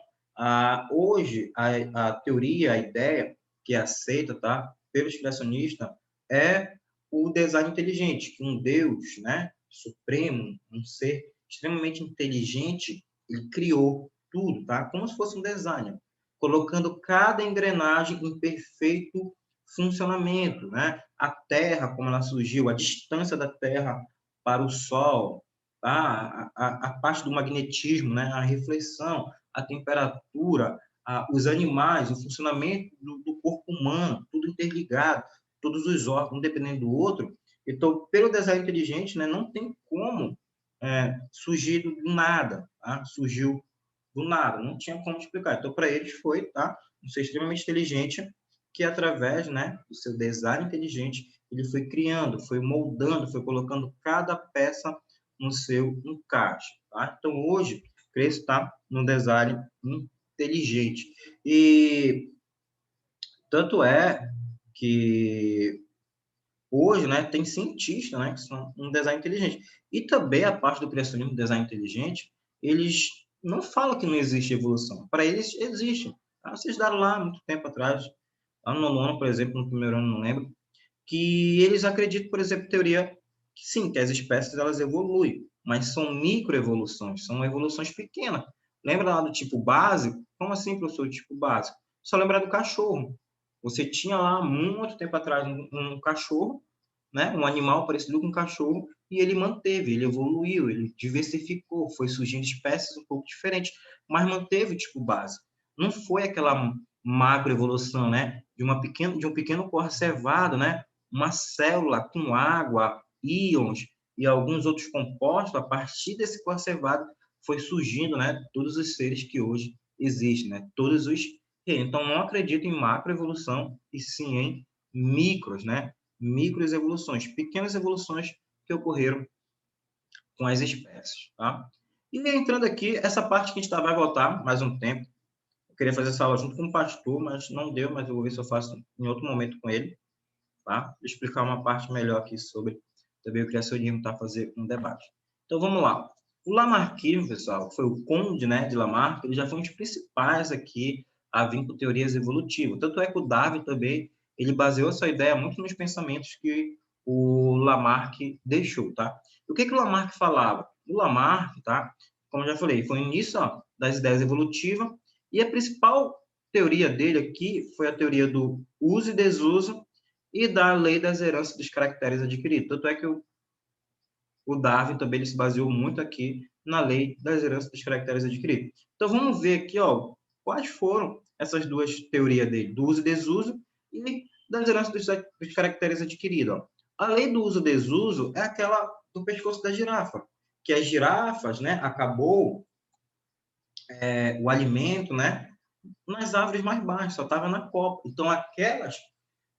hoje, a teoria, a ideia que é aceita, tá? Pelos criacionistas, é o design inteligente, que um Deus, né? Supremo, um ser extremamente inteligente, ele criou tudo, tá? Como se fosse um designer, colocando cada engrenagem em perfeito funcionamento, né? A Terra, como ela surgiu, a distância da Terra para o Sol, tá? a parte do magnetismo, né? A reflexão, a temperatura, os animais, o funcionamento do corpo humano, tudo interligado, todos os órgãos, um dependendo do outro. Então, pelo design inteligente, né, não tem como surgir do nada, tá? Surgiu do nada, não tinha como explicar. Então, para eles foi, tá? Um ser extremamente inteligente que, através, né, do seu design inteligente, ele foi criando, foi moldando, foi colocando cada peça no seu encaixe, tá? Então, hoje, Cresce está no design inteligente. E tanto é que hoje, né, tem cientistas, né, que são um design inteligente. E também a parte do criacionismo, design inteligente, eles não falam que não existe evolução. Para eles, existe. Tá? Vocês daram lá, muito tempo atrás, lá no nono ano, por exemplo, no primeiro ano, não lembro, que eles acreditam, por exemplo, teoria que sim, que as espécies elas evoluem, mas são microevoluções, são evoluções pequenas. Lembra lá do tipo básico? Como assim, professor, tipo básico? Só lembrar do cachorro. Você tinha lá, muito tempo atrás, um cachorro, né? Um animal parecido com um cachorro, e ele manteve, ele evoluiu, ele diversificou, foi surgindo espécies um pouco diferentes, mas manteve o tipo básico. Não foi aquela macroevolução, né? De um pequeno conservado, né? Uma célula com água, íons e alguns outros compostos, a partir desse conservado foi surgindo, né? Todos os seres que hoje existem, né? Todos os. Então, não acredito em macroevolução, e sim em micros, né? Micros evoluções, pequenas evoluções que ocorreram com as espécies, tá? E entrando aqui, essa parte que a gente vai voltar mais um tempo. Eu queria fazer essa aula junto com o pastor, mas não deu, mas eu vou ver se eu faço em outro momento com ele, tá? Vou explicar uma parte melhor aqui sobre também o criacionismo, tá? Fazer um debate. Então, vamos lá. O Lamarckismo, pessoal, foi o conde, né, de Lamarck, ele já foi um dos principais aqui a vir com teorias evolutivas. Tanto é que o Darwin também, ele baseou sua ideia muito nos pensamentos que o Lamarck deixou, tá? O que o Lamarck falava? O Lamarck, tá? como eu já falei, foi o início das ideias evolutivas, e a principal teoria dele aqui foi a teoria do uso e desuso e da lei das heranças dos caracteres adquiridos. Tanto é que o Darwin também ele se baseou muito aqui na lei das heranças dos caracteres adquiridos. Então, vamos ver aqui quais foram essas duas teorias dele, do uso e desuso e das heranças dos caracteres adquiridos. A lei do uso e desuso é aquela do pescoço da girafa, que as girafas, né, acabou o alimento, né, nas árvores mais baixas, só estava na copa. Então, aquelas,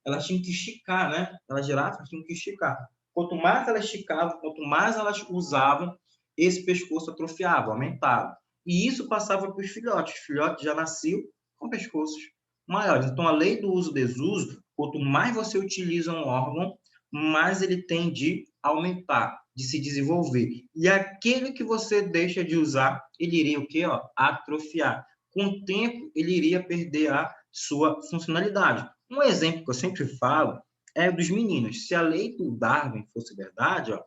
elas tinham que esticar, né? As girafas tinham que esticar. Quanto mais elas esticavam, quanto mais elas usavam, esse pescoço atrofiava, aumentava. E isso passava para os filhotes. Os filhotes já nasciam com pescoços maiores. Então, a lei do uso-desuso, quanto mais você utiliza um órgão, mais ele tem de aumentar, de se desenvolver. E aquele que você deixa de usar, ele iria o quê? Atrofiar. Com o tempo, ele iria perder a sua funcionalidade. Um exemplo que eu sempre falo é dos meninos. Se a lei do Darwin fosse verdade, o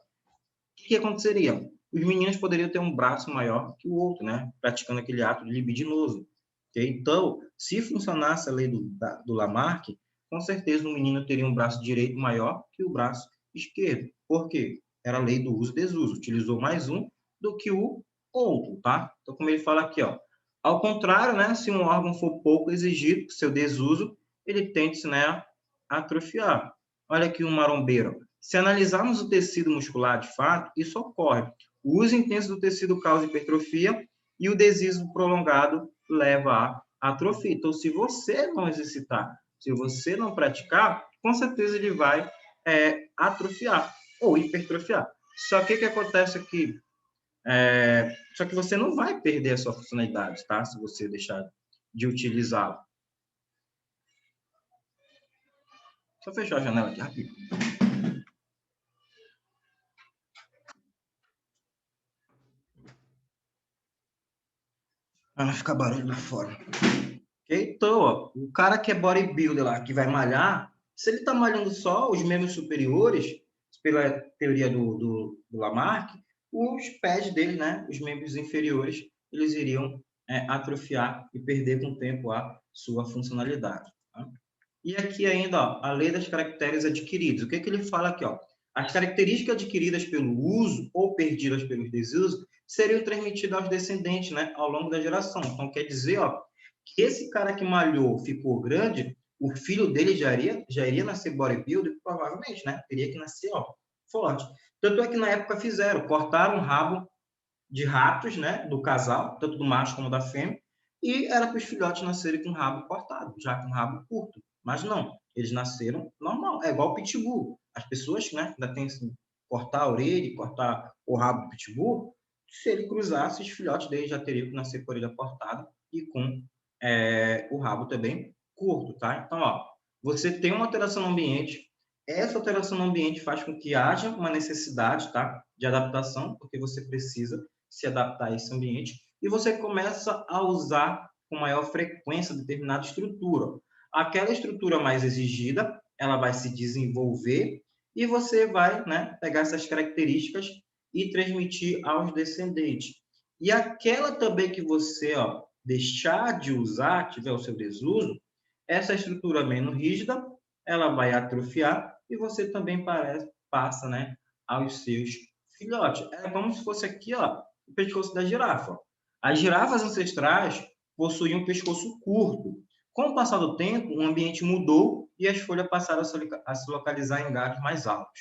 que aconteceria? Os meninos poderiam ter um braço maior que o outro, né? Praticando aquele ato libidinoso. Okay? Então, se funcionasse a lei do Lamarck, com certeza o menino teria um braço direito maior que o braço esquerdo. Por quê? Era a lei do uso e desuso. Utilizou mais um do que o outro, tá? Então, como ele fala aqui, ao contrário, né, se um órgão for pouco exigido, seu desuso, ele tende, né, a atrofiar. Olha aqui um marombeiro. Se analisarmos o tecido muscular de fato, isso ocorre. O uso intenso do tecido causa hipertrofia e o desuso prolongado leva à atrofia. Então, se você não exercitar, se você não praticar, com certeza ele vai atrofiar ou hipertrofiar. Só que o que acontece aqui? Só que você não vai perder a sua funcionalidade, tá? Se você deixar de utilizá-la. Só fechar a janela aqui rapidinho. Ah, fica barulho lá fora. Okay? Então, o cara que é bodybuilder lá, que vai malhar, se ele está malhando só os membros superiores, pela teoria do Lamarck, os pés dele, né, os membros inferiores, eles iriam atrofiar e perder com o tempo a sua funcionalidade. Tá? E aqui ainda, a lei das caracteres adquiridos. O que ele fala aqui? As características adquiridas pelo uso ou perdidas pelo desuso seriam transmitidas aos descendentes, né, ao longo da geração. Então, quer dizer, que esse cara que malhou ficou grande, o filho dele já iria nascer bodybuilder, provavelmente, né? Teria que nascer, forte. Tanto é que na época cortaram o rabo de ratos, né, do casal, tanto do macho como da fêmea, e era para os filhotes nascerem com o rabo cortado, já com o rabo curto. Mas não, eles nasceram normal, é igual o pitbull. As pessoas, né, ainda tem assim, cortar a orelha e cortar o rabo do pitbull, se ele cruzasse, os filhotes dele já teriam que nascer com a orelha cortada e com o rabo também curto, tá? Então, você tem uma alteração no ambiente, essa alteração no ambiente faz com que haja uma necessidade, tá, de adaptação, porque você precisa se adaptar a esse ambiente, e você começa a usar com maior frequência determinada estrutura. Aquela estrutura mais exigida, ela vai se desenvolver e você vai, né, pegar essas características e transmitir aos descendentes. E aquela também que você deixar de usar, tiver o seu desuso, essa estrutura menos rígida, ela vai atrofiar e você também passa, né, aos seus filhotes. É como se fosse aqui, o pescoço da girafa. As girafas ancestrais possuíam um pescoço curto. Com o passar do tempo, o ambiente mudou e as folhas passaram a se localizar em galhos mais altos.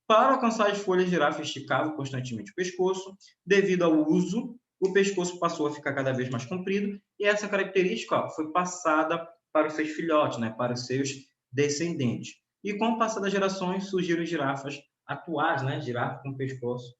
Para alcançar as folhas, a girafa esticava constantemente o pescoço. Devido ao uso, o pescoço passou a ficar cada vez mais comprido e essa característica foi passada para os seus filhotes, né, para os seus descendentes. E com o passar das gerações, surgiram girafas atuais, né, girafas com pescoço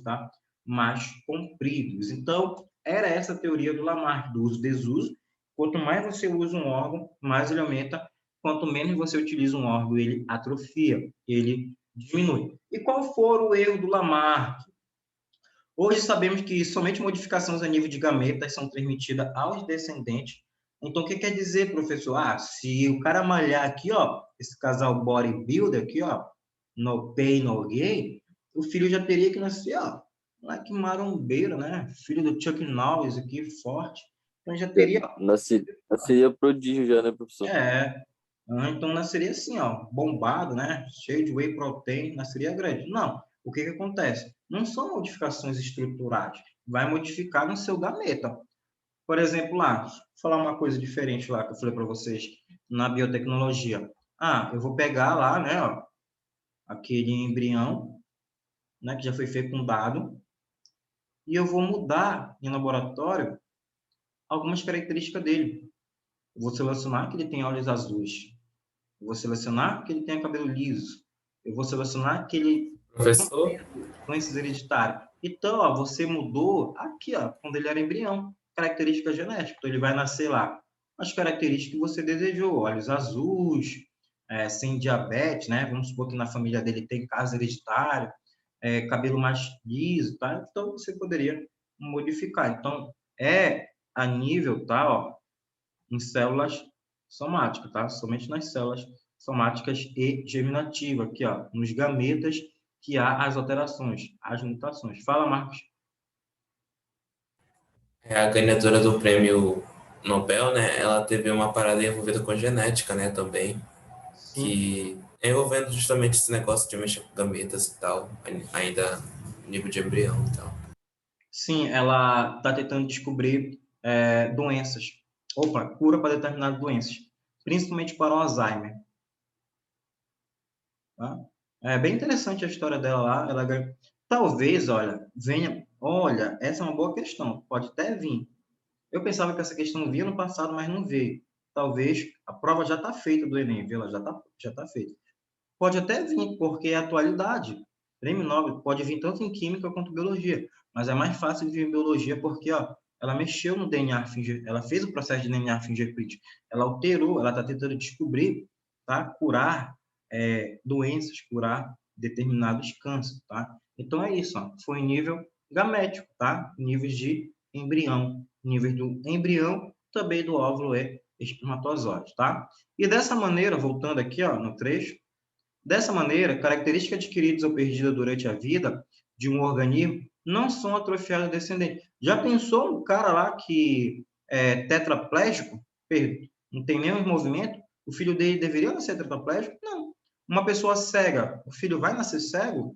tá, mais compridos. Então, era essa a teoria do Lamarck, do uso-desuso. Quanto mais você usa um órgão, mais ele aumenta. Quanto menos você utiliza um órgão, ele atrofia, ele diminui. E qual foi o erro do Lamarck? Hoje sabemos que somente modificações a nível de gametas são transmitidas aos descendentes. Então, o que quer dizer, professor? Se o cara malhar aqui, esse casal bodybuilder aqui, no pain, no gain, o filho já teria que nascer, moleque marombeiro, né? Filho do Chuck Norris aqui, forte. Então já teria. Nasceria prodígio já, né, professor? Então nasceria assim, ó, bombado, né? Cheio de whey protein, nasceria grande. Não. O que que acontece? Não são modificações estruturais. Vai modificar no seu gameta. Por exemplo, lá, vou falar uma coisa diferente lá que eu falei para vocês na biotecnologia. Eu vou pegar lá, né, ó, aquele embrião, né, que já foi fecundado, e eu vou mudar em laboratório algumas características dele. Eu vou selecionar que ele tem olhos azuis. Eu vou selecionar que ele tenha cabelo liso. Eu vou selecionar que ele Professor, doenças hereditárias. Então, ó, você mudou aqui, ó, quando ele era embrião, característica genética. Então, ele vai nascer lá. As características que você desejou, olhos azuis, sem diabetes, né? Vamos supor que na família dele tem caso hereditário, cabelo mais liso, tá? Então, você poderia modificar. Então, é a nível, tá, ó, em células somáticas, tá? Somente nas células somáticas e germinativas, aqui, ó, nos gametas que há as alterações, as mutações. Fala, Marcos. a ganhadora do prêmio Nobel, né? Ela teve uma parada envolvida com genética, né? Também, Sim, que é envolvendo justamente esse negócio de mexer com gametas e tal, ainda no nível de embrião e tal. sim, ela está tentando descobrir doenças, cura para determinadas doenças, principalmente para o Alzheimer. Tá? É bem interessante a história dela lá. Talvez, olha, venha. Olha, essa é uma boa questão. Pode até vir. Eu pensava que essa questão vinha no passado, mas não veio. Talvez a prova já está feita do Enem, viu? Ela já tá feita. Pode até vir, porque é a atualidade. Prêmio Nobel pode vir tanto em química quanto em biologia, mas é mais fácil de vir em biologia porque, ó, ela mexeu no DNA ela fez o processo de DNA fingerprint, ela alterou, ela está tentando descobrir, tá? Curar doenças, curar determinados cânceres, tá? Então é isso, ó. Foi em nível gamético, tá? Níveis de embrião, níveis do embrião, também do óvulo e espermatozoide, tá? E dessa maneira, voltando aqui, ó, no trecho, dessa maneira, características adquiridas ou perdidas durante a vida de um organismo não são atrofiadas descendentes. Já pensou um cara lá que é tetraplégico, não tem nenhum movimento? O filho dele deveria nascer tetraplégico? Não. Uma pessoa cega, o filho vai nascer cego?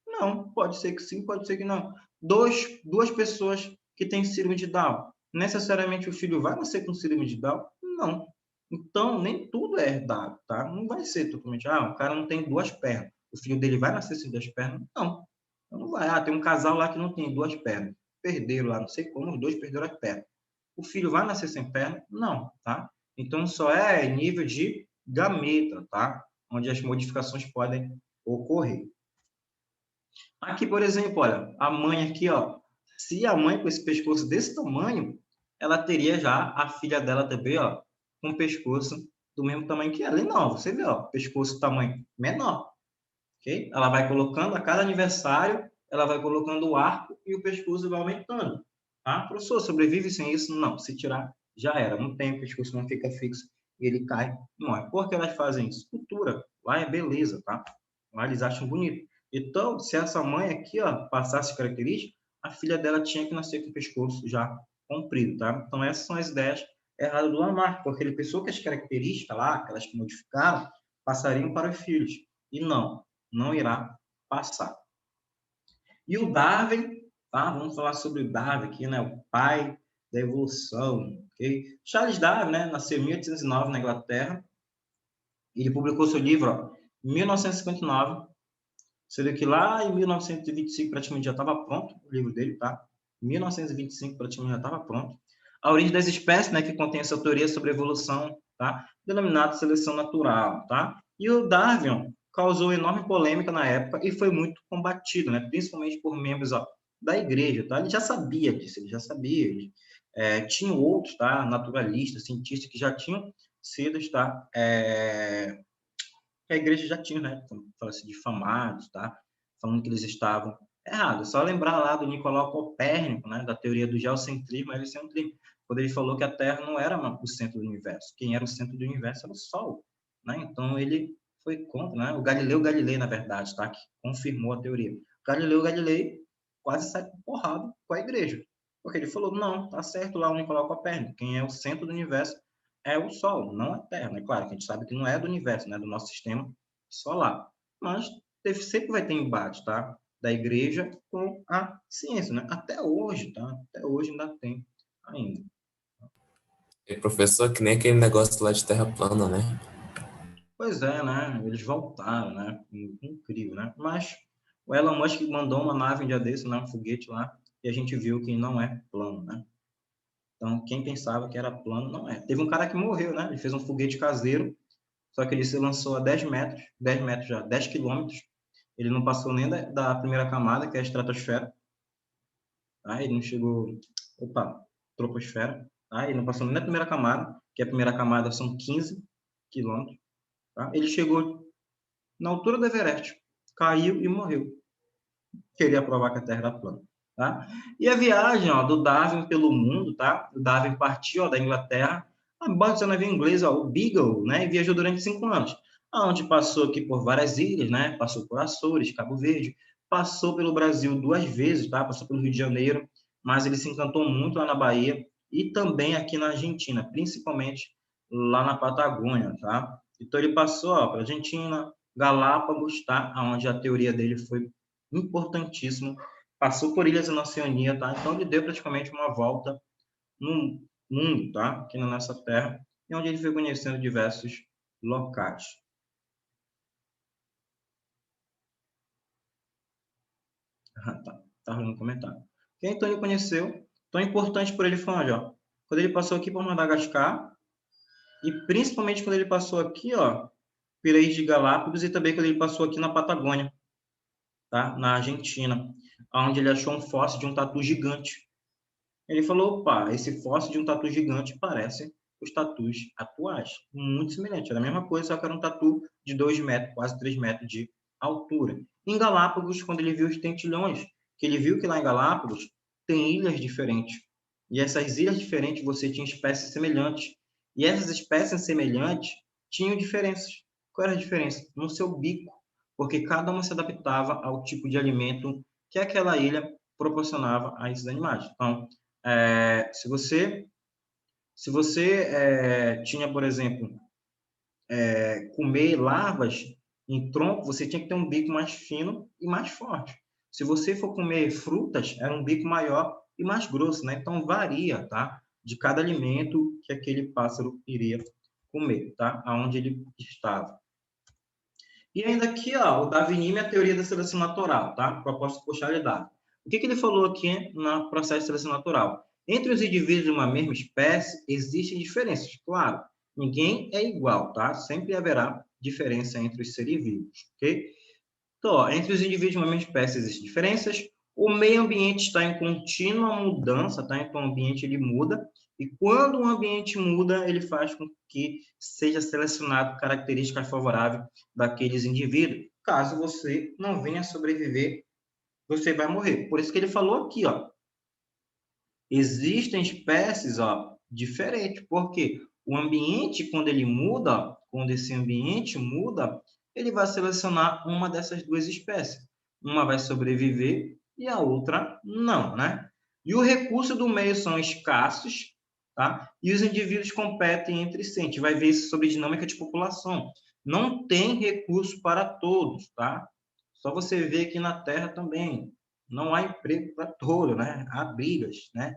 Não. Pode ser que sim, pode ser que não. Duas pessoas que têm síndrome de Down, necessariamente o filho vai nascer com síndrome de Down? Não. Então, nem tudo é herdado, tá? Não vai ser totalmente, o cara não tem duas pernas, o filho dele vai nascer sem duas pernas? Não. Então, não vai. Tem um casal lá que não tem duas pernas. Perderam lá, não sei como, os dois perderam as pernas. O filho vai nascer sem perna? Não, tá? Então, só é nível de gameta, tá? Onde as modificações podem ocorrer. Aqui, por exemplo, olha, a mãe aqui, ó, se a mãe com esse pescoço desse tamanho, ela teria já a filha dela também, ó, com o pescoço do mesmo tamanho que ela. E não, você vê, ó, pescoço tamanho menor, ok? Ela vai colocando, a cada aniversário, ela vai colocando o arco e o pescoço vai aumentando, tá? Professor, sobrevive sem isso? Não, se tirar, já era. Não tem, o pescoço não fica fixo e ele cai, morre. Por que elas fazem isso? Cultura, lá é beleza, tá? Lá eles acham bonito. Então, se essa mãe aqui, ó, passasse características, a filha dela tinha que nascer com o pescoço já comprido, tá? Então, essas são as ideias erradas do Lamarck, porque ele pensou que as características lá, aquelas que modificaram, passariam para os filhos. E não irá passar. E o Darwin, tá? Vamos falar sobre o Darwin aqui, né? O pai da evolução, ok? Charles Darwin, né? Nasceu em 1809 na Inglaterra. Ele publicou seu livro, ó, em 1959. Você vê que lá em 1925 praticamente já estava pronto o livro dele, tá? Em 1925 praticamente já estava pronto. A origem das espécies, né, que contém essa teoria sobre evolução, tá? Denominada seleção natural, tá? E o Darwin causou enorme polêmica na época e foi muito combatido, né? Principalmente por membros, ó, da igreja, tá? Ele já sabia disso, ele já sabia. Tinham outros, tá? Naturalistas, cientistas que já tinham sido, tá? Que a igreja já tinha, né? Fala-se difamados, tá? Falando que eles estavam errados. Só lembrar lá do Nicolau Copérnico, né? Da teoria do geocentrismo e heliocentrismo, quando ele falou que a Terra não era o centro do universo. Quem era o centro do universo era o Sol, né? Então ele foi contra, né? O Galileu Galilei, na verdade, tá? Que confirmou a teoria. Galileu Galilei quase sai com porrada com a igreja. Porque ele falou, não, tá certo lá onde coloca a perna. Quem é o centro do universo é o Sol, não a Terra. Né? Claro que a gente sabe que não é do universo, né? Do nosso sistema solar. Mas sempre vai ter embate, tá? Da igreja com a ciência, né? Até hoje, tá? Até hoje ainda tem ainda. E professor, que nem aquele negócio lá de terra plana, né? Pois é, né? Eles voltaram, né? Incrível, né? Mas o Elon Musk mandou uma nave um dia desse, né? Um foguete lá, e a gente viu que não é plano, né? Então, quem pensava que era plano, não é. Teve um cara que morreu, né? Ele fez um foguete caseiro, só que ele se lançou a 10 metros já, 10 quilômetros. Ele não passou nem da primeira camada, que é a estratosfera. Tá? Ele não chegou... Opa, troposfera. Tá? Ele não passou nem da primeira camada, que a primeira camada são 15 quilômetros. Tá? Ele chegou na altura do Everest, caiu e morreu. Queria provar que a Terra era plana. Tá? E a viagem ó, do Darwin pelo mundo, tá? O Darwin partiu ó, da Inglaterra, a bordo do navio inglês, ó, o Beagle, né? E viajou durante 5 anos, onde passou aqui por várias ilhas, né? Passou por Açores, Cabo Verde, passou pelo Brasil 2 vezes, tá? Passou pelo Rio de Janeiro, mas ele se encantou muito lá na Bahia e também aqui na Argentina, principalmente lá na Patagônia, tá? Então ele passou para Argentina, Galápagos, tá? Onde a teoria dele foi importantíssima. Passou por ilhas na Oceania, tá? Então ele deu praticamente uma volta no mundo, tá? Aqui na nossa Terra, e onde ele foi conhecendo diversos locais. Tá rolando um comentário. Quem então ele conheceu, tão importante por ele foi onde, ó? Quando ele passou aqui por Madagascar, e principalmente quando ele passou aqui, ó, pela Ilha de Galápagos, e também quando ele passou aqui na Patagônia, tá? Na Argentina, onde ele achou um fóssil de um tatu gigante. Ele falou, opa, esse fóssil de um tatu gigante parece os tatus atuais. Muito semelhante. Era a mesma coisa, só que era um tatu de 2 metros, quase 3 metros de altura. Em Galápagos, quando ele viu os tentilhões, que ele viu que lá em Galápagos tem ilhas diferentes. E essas ilhas diferentes você tinha espécies semelhantes. E essas espécies semelhantes tinham diferenças. Qual era a diferença? No seu bico. Porque cada uma se adaptava ao tipo de alimento que aquela ilha proporcionava a esses animais. Então, se você tinha, por exemplo, comer larvas em tronco, você tinha que ter um bico mais fino e mais forte. Se você for comer frutas, era um bico maior e mais grosso, né? Então varia, tá? De cada alimento que aquele pássaro iria comer, tá? Aonde ele estava. E ainda aqui, ó, o Darwinismo é a teoria da seleção natural, tá? Proposta por Charles Darwin. O que ele falou aqui no processo de seleção natural? Entre os indivíduos de uma mesma espécie, existem diferenças, claro. Ninguém é igual, tá? Sempre haverá diferença entre os seres vivos, ok? Então, ó, entre os indivíduos de uma mesma espécie existem diferenças. O meio ambiente está em contínua mudança, tá? Então, o ambiente ele muda. E quando o ambiente muda, ele faz com que seja selecionado características favoráveis daqueles indivíduos. Caso você não venha a sobreviver, você vai morrer. Por isso que ele falou aqui, ó. Existem espécies, ó, diferentes. Porque o ambiente, quando ele muda, quando esse ambiente muda, ele vai selecionar uma dessas duas espécies. Uma vai sobreviver e a outra não, né? E o recurso do meio são escassos, tá? E os indivíduos competem entre si. A gente vai ver isso sobre dinâmica de população. Não tem recurso para todos, tá? Só você vê aqui na Terra também. Não há emprego para todo, né? Há brigas, né?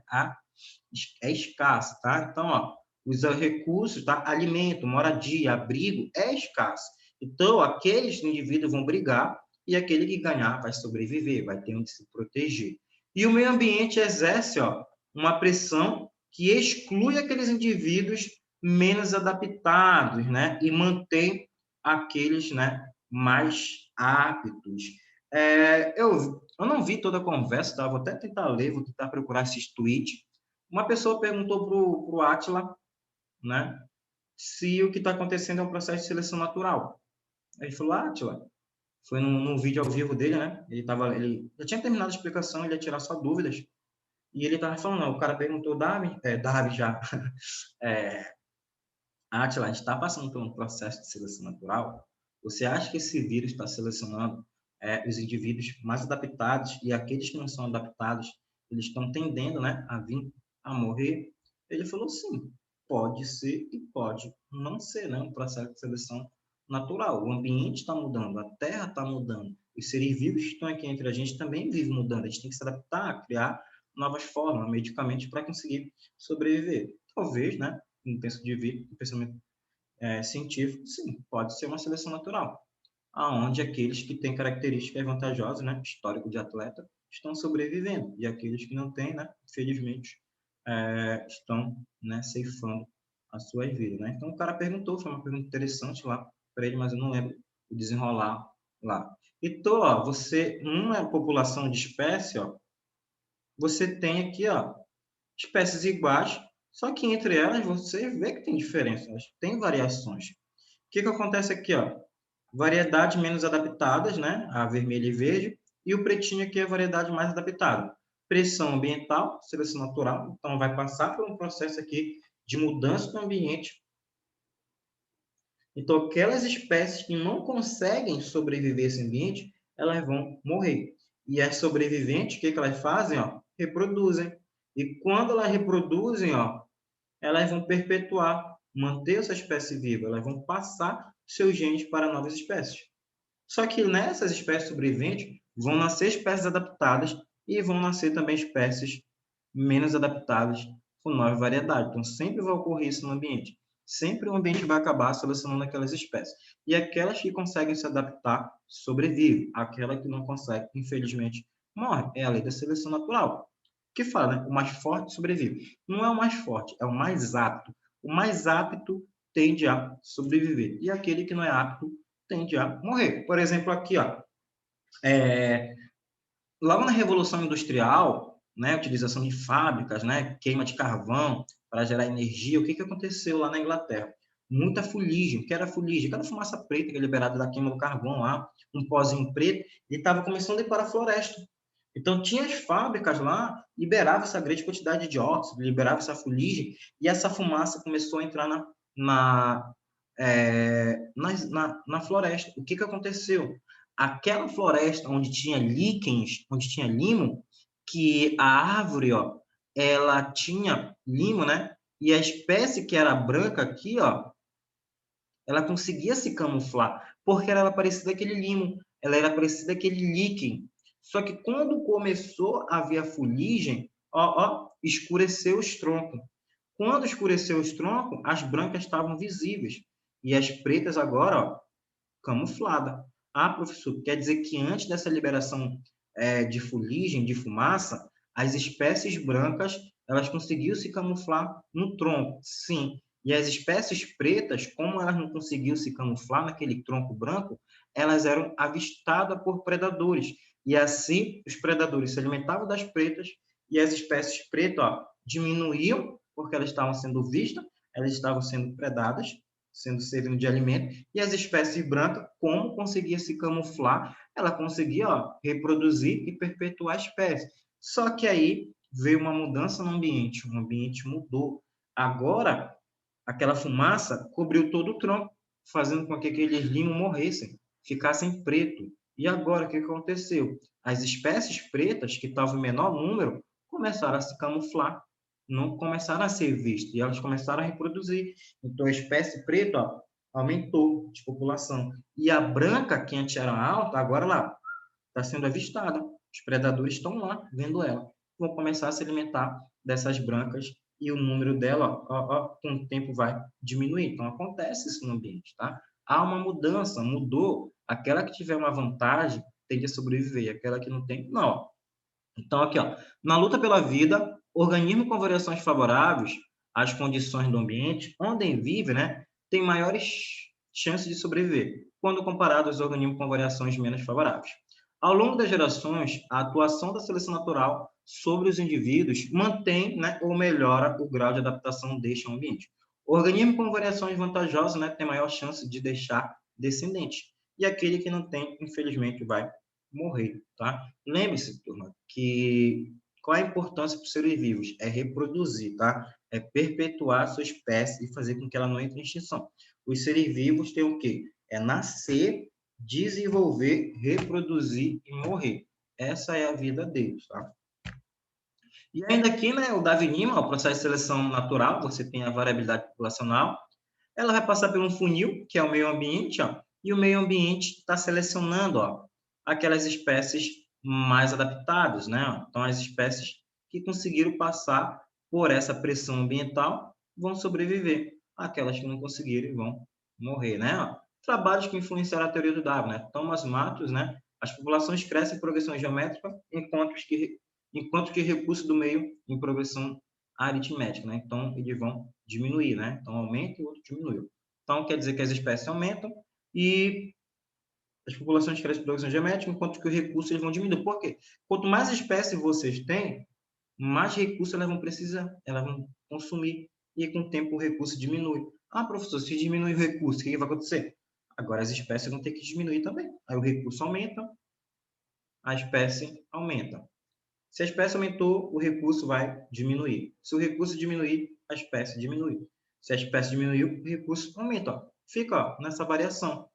É escasso, tá? Então, ó, os recursos, tá? Alimento, moradia, abrigo é escasso. Então, aqueles indivíduos vão brigar e aquele que ganhar vai sobreviver, vai ter onde se proteger. E o meio ambiente exerce, ó, uma pressão que exclui aqueles indivíduos menos adaptados, né? E mantém aqueles, né, mais aptos. Eu não vi toda a conversa, tá? Vou até tentar ler, vou tentar procurar esses tweets. Uma pessoa perguntou para o Átila, né, se o que está acontecendo é um processo de seleção natural. Aí ele falou, Átila, foi num vídeo ao vivo dele, né? Ele já tinha terminado a explicação, ele ia tirar só dúvidas. E ele estava falando, não, o cara perguntou, Darwin já, Átila, a gente está passando por um processo de seleção natural. Você acha que esse vírus está selecionando os indivíduos mais adaptados e aqueles que não são adaptados, eles estão tendendo, né, a vir a morrer. Ele falou, sim, pode ser e pode não ser, né, um processo de seleção natural. O ambiente está mudando, a Terra está mudando, os seres vivos que estão aqui entre a gente também vivem mudando. A gente tem que se adaptar, criar novas formas, medicamentos para conseguir sobreviver. Talvez, né, no pensamento científico, sim, pode ser uma seleção natural, aonde aqueles que têm características vantajosas, né, histórico de atleta, estão sobrevivendo, e aqueles que não têm, né, infelizmente, estão, né, ceifando as suas vidas, né? Então, o cara perguntou, foi uma pergunta interessante lá para ele, mas eu não lembro o desenrolar lá. Então, ó, você, numa população de espécie, ó, você tem aqui, ó, espécies iguais, só que entre elas você vê que tem diferenças, tem variações. O que acontece aqui, ó? Variedades menos adaptadas, né? A vermelha e verde, e o pretinho aqui é a variedade mais adaptada. Pressão ambiental, seleção natural, então vai passar por um processo aqui de mudança do ambiente. Então, aquelas espécies que não conseguem sobreviver a esse ambiente, elas vão morrer. E as sobreviventes, o que elas fazem? Ó, reproduzem. E quando elas reproduzem, ó, elas vão perpetuar, manter essa espécie viva, elas vão passar seus genes para novas espécies. Só que nessas espécies sobreviventes vão nascer espécies adaptadas e vão nascer também espécies menos adaptadas com nova variedade. Então, sempre vai ocorrer isso no ambiente. Sempre o ambiente vai acabar selecionando aquelas espécies. E aquelas que conseguem se adaptar, sobrevivem. Aquela que não consegue, infelizmente, morre. É a lei da seleção natural. Que fala, né? O mais forte sobrevive. Não é o mais forte, é o mais apto. O mais apto tende a sobreviver. E aquele que não é apto tende a morrer. Por exemplo, aqui, ó, logo na Revolução Industrial, né, utilização de fábricas, né, queima de carvão para gerar energia, o que aconteceu lá na Inglaterra? Muita fuligem. O que era fuligem? Aquela fumaça preta que é liberada da queima do carvão lá, um pozinho preto, e estava começando a ir para a floresta. Então, tinha as fábricas lá, liberava essa grande quantidade de dióxido, liberava essa fuligem, e essa fumaça começou a entrar na floresta. O que aconteceu? Aquela floresta onde tinha líquens, onde tinha limo, que a árvore, ó, ela tinha limo, né? E a espécie que era branca aqui, ó, ela conseguia se camuflar, porque ela era parecida aquele limo, ela era parecida aquele líquen. Só que quando começou a vir a fuligem, escureceu os troncos. Quando escureceu os troncos, as brancas estavam visíveis. E as pretas agora, ó, camuflada. Ah, professor, quer dizer que antes dessa liberação de fuligem, de fumaça, as espécies brancas elas conseguiam se camuflar no tronco? Sim. E as espécies pretas, como elas não conseguiam se camuflar naquele tronco branco, elas eram avistadas por predadores. E assim, os predadores se alimentavam das pretas e as espécies pretas diminuíam, porque elas estavam sendo vistas, elas estavam sendo predadas, sendo servindo de alimento, e as espécies brancas, como conseguia se camuflar, ela conseguia reproduzir e perpetuar a espécie. Só que aí veio uma mudança no ambiente, o ambiente mudou. Agora, aquela fumaça cobriu todo o tronco, fazendo com que aqueles limos morressem, ficassem preto. E agora, o que aconteceu? As espécies pretas, que estavam em menor número, começaram a se camuflar, não começaram a ser vistas, e elas começaram a reproduzir. Então, a espécie preta aumentou de população. E a branca, que antes era alta, agora lá está sendo avistada. Os predadores estão lá, vendo ela. Vão começar a se alimentar dessas brancas e o número dela, com o tempo, vai diminuir. Então, acontece isso no ambiente, tá? Há uma mudança, mudou. Aquela que tiver uma vantagem tende a sobreviver, aquela que não tem, não. Então, aqui, ó, na luta pela vida, organismo com variações favoráveis às condições do ambiente, onde vive, né, tem maiores chances de sobreviver, quando comparado aos organismos com variações menos favoráveis. Ao longo das gerações, a atuação da seleção natural sobre os indivíduos mantém, né, ou melhora o grau de adaptação deste ambiente. O organismo com variações vantajosas, né, tem maior chance de deixar descendentes, e aquele que não tem, infelizmente, vai morrer, tá? Lembre-se, turma, que qual a importância para os seres vivos? É reproduzir, tá? É perpetuar a sua espécie e fazer com que ela não entre em extinção. Os seres vivos têm o quê? É nascer desenvolver, reproduzir e morrer. Essa é a vida deles, tá? E ainda aqui, né, o Darwinismo, o processo de seleção natural, você tem a variabilidade populacional, ela vai passar por um funil, que é o meio ambiente, ó, e o meio ambiente está selecionando, ó, aquelas espécies mais adaptadas, né? Então, as espécies que conseguiram passar por essa pressão ambiental vão sobreviver. Aquelas que não conseguirem vão morrer, né? Trabalhos que influenciaram a teoria do Darwin, né? Thomas Malthus, né? As populações crescem em progressão geométrica, enquanto que recursos do meio em progressão aritmética, né? Então, eles vão diminuir, né? Então, aumenta e o outro diminui. Então, quer dizer que as espécies aumentam e as populações crescem em progressão geométrica, enquanto que os recursos eles vão diminuir. Por quê? Quanto mais espécies vocês têm, mais recursos elas vão precisar, elas vão consumir. E com o tempo o recurso diminui. Ah, professor, se diminuir o recurso, o que vai acontecer? Agora as espécies vão ter que diminuir também. Aí o recurso aumenta, a espécie aumenta. Se a espécie aumentou, o recurso vai diminuir. Se o recurso diminuir, a espécie diminui. Se a espécie diminuiu, o recurso aumenta. Ó. Fica ó, nessa variação.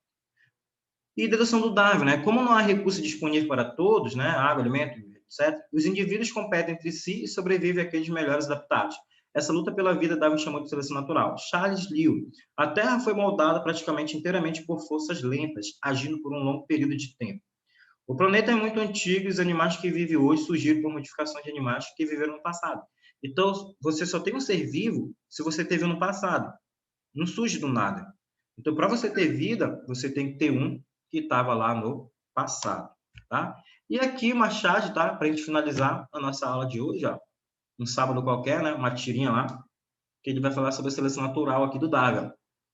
E dedução do Darwin, né? Como não há recurso disponível para todos, né? Água, alimento, etc., os indivíduos competem entre si e sobrevivem aqueles melhores adaptados. Essa luta pela vida Darwin chamou de seleção natural. Charles Lyell. A Terra foi moldada praticamente inteiramente por forças lentas, agindo por um longo período de tempo. O planeta é muito antigo e os animais que vivem hoje surgiram por modificações de animais que viveram no passado. Então, você só tem um ser vivo se você teve no passado. Não surge do nada. Então, para você ter vida, você tem que ter um que estava lá no passado, tá? E aqui uma charge, tá? Para a gente finalizar a nossa aula de hoje, ó. Um sábado qualquer, né? Uma tirinha lá, que ele vai falar sobre a seleção natural aqui do Darwin.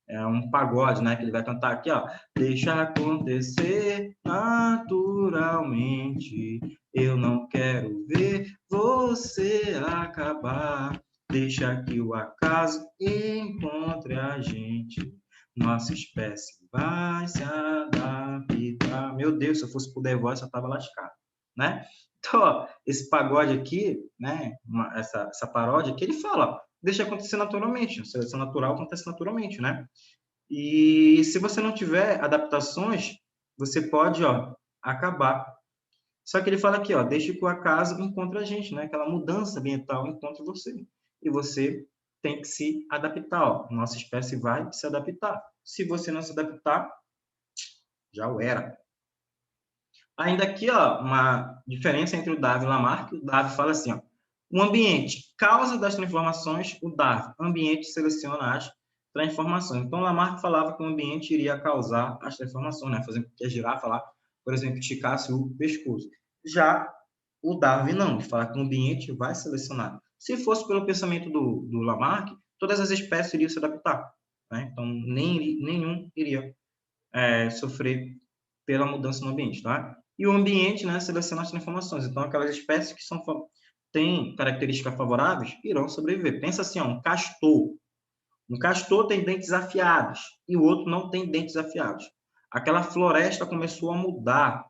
É um pagode, né? Que ele vai cantar aqui, ó. Deixa acontecer naturalmente. Eu não quero ver você acabar. Deixa que o acaso encontre a gente. Nossa espécie vai se adaptar. Meu Deus, se eu fosse por The Voice, eu tava lascado, né? Então, ó, esse pagode aqui, né? Essa paródia aqui, ele fala, ó, deixa acontecer naturalmente. A seleção natural acontece naturalmente, né? E se você não tiver adaptações, você pode, ó, acabar. Só que ele fala aqui, ó, deixe que o acaso encontre a gente, né? Aquela mudança ambiental encontre você. E você tem que se adaptar, ó. Nossa espécie vai se adaptar. Se você não se adaptar, já o era. Ainda aqui, ó, uma diferença entre o Darwin e o Lamarck. O Darwin fala assim, ó, o ambiente, causa das transformações, o Darwin, ambiente seleciona as transformações. Então, o Lamarck falava que o ambiente iria causar as transformações, né? Fazendo com que a girafa lá, por exemplo, esticasse o pescoço. Já o Darwin não, ele fala que o ambiente vai selecionar. Se fosse pelo pensamento do Lamarck, todas as espécies iriam se adaptar, né? Então, nenhum iria sofrer pela mudança no ambiente, tá? E o ambiente, né, seleciona as transformações. Então, aquelas espécies que têm características favoráveis irão sobreviver. Pensa assim, ó, um castor. Um castor tem dentes afiados e o outro não tem dentes afiados. Aquela floresta começou a mudar,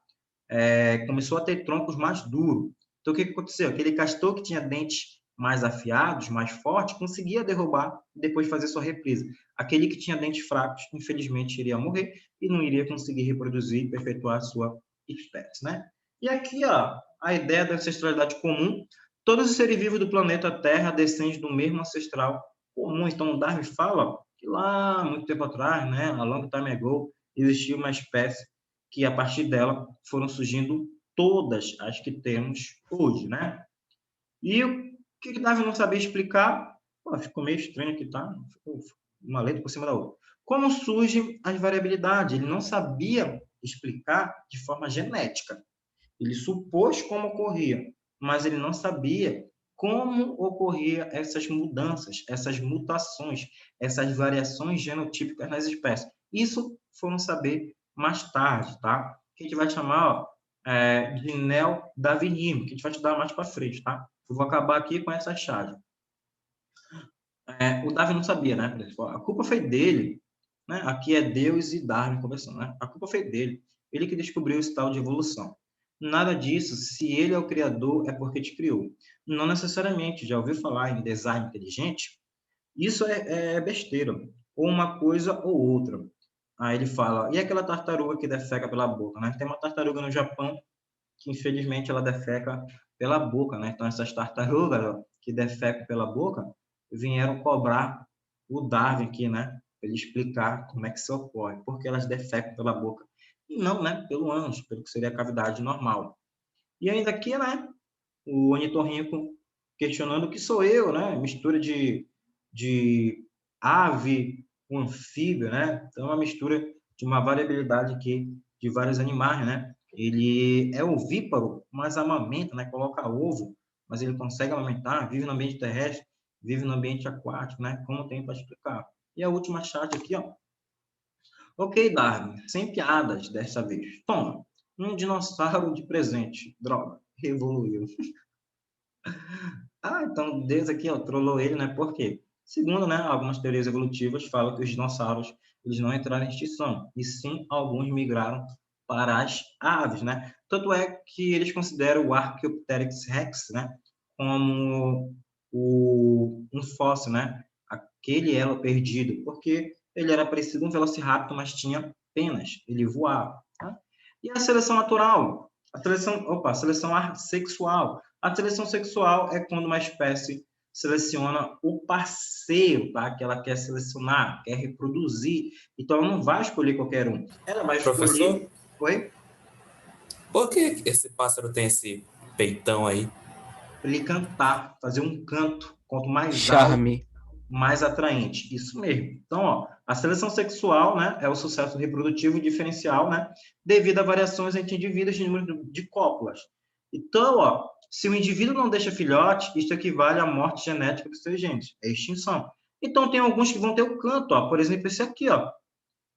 começou a ter troncos mais duros. Então, o que aconteceu? Aquele castor que tinha dentes mais afiados, mais fortes, conseguia derrubar e depois fazer sua represa. Aquele que tinha dentes fracos, infelizmente, iria morrer e não iria conseguir reproduzir e perpetuar a sua espécie, né? E aqui, ó, a ideia da ancestralidade comum. Todos os seres vivos do planeta Terra descendem do mesmo ancestral comum. Então, Darwin fala que lá, muito tempo atrás, né, a long time ago, existia uma espécie que, a partir dela, foram surgindo todas as que temos hoje, né? E o que Darwin não sabia explicar? Pô, ficou meio estranho aqui, tá? Ficou uma letra por cima da outra. Como surgem as variabilidades? Ele não sabia explicar de forma genética. Ele supôs como ocorria, mas ele não sabia como ocorria essas mudanças, essas mutações, essas variações genotípicas nas espécies. Isso foram saber mais tarde, tá? Que a gente vai chamar, ó, de neodarwinismo, que a gente vai estudar mais para frente, tá? Eu vou acabar aqui com essa chave. O Darwin não sabia, né? A culpa foi dele, né? Aqui é Deus e Darwin conversando, né? A culpa foi dele. Ele que descobriu esse tal de evolução. Nada disso, se ele é o criador, é porque te criou. Não necessariamente. Já ouviu falar em design inteligente? Isso é besteira. Ou uma coisa ou outra. Aí ele fala, e aquela tartaruga que defeca pela boca, né? Tem uma tartaruga no Japão que, infelizmente, ela defeca pela boca, né? Então, essas tartarugas, ó, que defecam pela boca, vieram cobrar o Darwin aqui, né? Para ele explicar como é que isso ocorre, porque elas defecam pela boca. E não, né? Pelo ânus, pelo que seria a cavidade normal. E ainda aqui, né? O ornitorrinco questionando o que sou eu, né? Mistura de ave com anfíbio, né? Então, é uma mistura de uma variabilidade aqui de vários animais, né? Ele é ovíparo, mas amamenta, né? Coloca ovo, mas ele consegue amamentar, vive no ambiente terrestre, vive no ambiente aquático, né? Como tem para explicar. E a última chat aqui, ó. Ok, Darwin, sem piadas dessa vez. Toma, um dinossauro de presente. Droga, evoluiu. Ah, então Deus aqui, ó, trollou ele, né? Por quê? Segundo, né, algumas teorias evolutivas falam que os dinossauros eles não entraram em extinção, e sim alguns migraram para as aves, né? Tanto é que eles consideram o Archaeopteryx rex, né, como um fóssil, né? Aquele elo perdido, porque ele era parecido com um velociraptor, mas tinha penas, ele voava, tá? E a seleção natural? A seleção sexual. A seleção sexual é quando uma espécie seleciona o parceiro, tá? Que ela quer selecionar, quer reproduzir. Então, ela não vai escolher qualquer um. Ela vai Professor, escolher... Oi? por que esse pássaro tem esse peitão aí? Ele cantar, fazer um canto. Quanto mais alto, Charme. mais atraente. Isso mesmo. Então, ó, a seleção sexual, né, é o sucesso reprodutivo diferencial, né, devido a variações entre indivíduos de número de cópulas. Então, ó, se o indivíduo não deixa filhote, isso equivale à morte genética dos seus genes, é extinção. Então, tem alguns que vão ter o canto, ó, por exemplo, esse aqui, ó,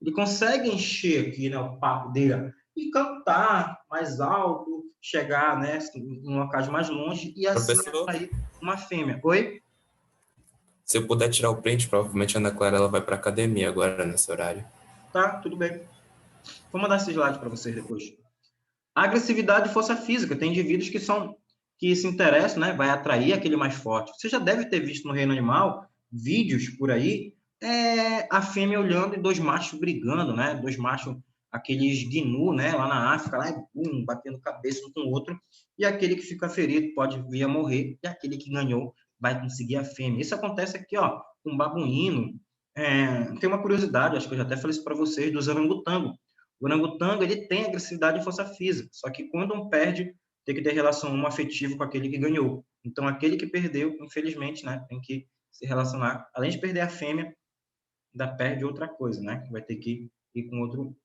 ele consegue encher aqui, né, o papo dele, ó, e cantar mais alto, chegar, né, em locais mais longe e assim Professor, atrair uma fêmea. Oi? se eu puder tirar o print, provavelmente a Ana Clara ela vai para academia agora nesse horário. Tá, tudo bem. Vou mandar esse slide para vocês depois. A agressividade e força física. Tem indivíduos que se interessam, né? Vai atrair aquele mais forte. Você já deve ter visto no reino animal vídeos por aí, a fêmea olhando e dois machos brigando, né? Dois machos, aqueles gnu, né? Lá na África, lá, batendo cabeça um com o outro. E aquele que fica ferido pode vir a morrer. E aquele que ganhou vai conseguir a fêmea. Isso acontece aqui, ó, com babuíno. Tem uma curiosidade, acho que eu já até falei isso para vocês, dos orangotango. O orangotango, ele tem agressividade e força física, só que quando um perde, tem que ter relação homoafetiva com aquele que ganhou. Então, aquele que perdeu, infelizmente, né, tem que se relacionar, além de perder a fêmea, ainda perde outra coisa, né, que vai ter que ir com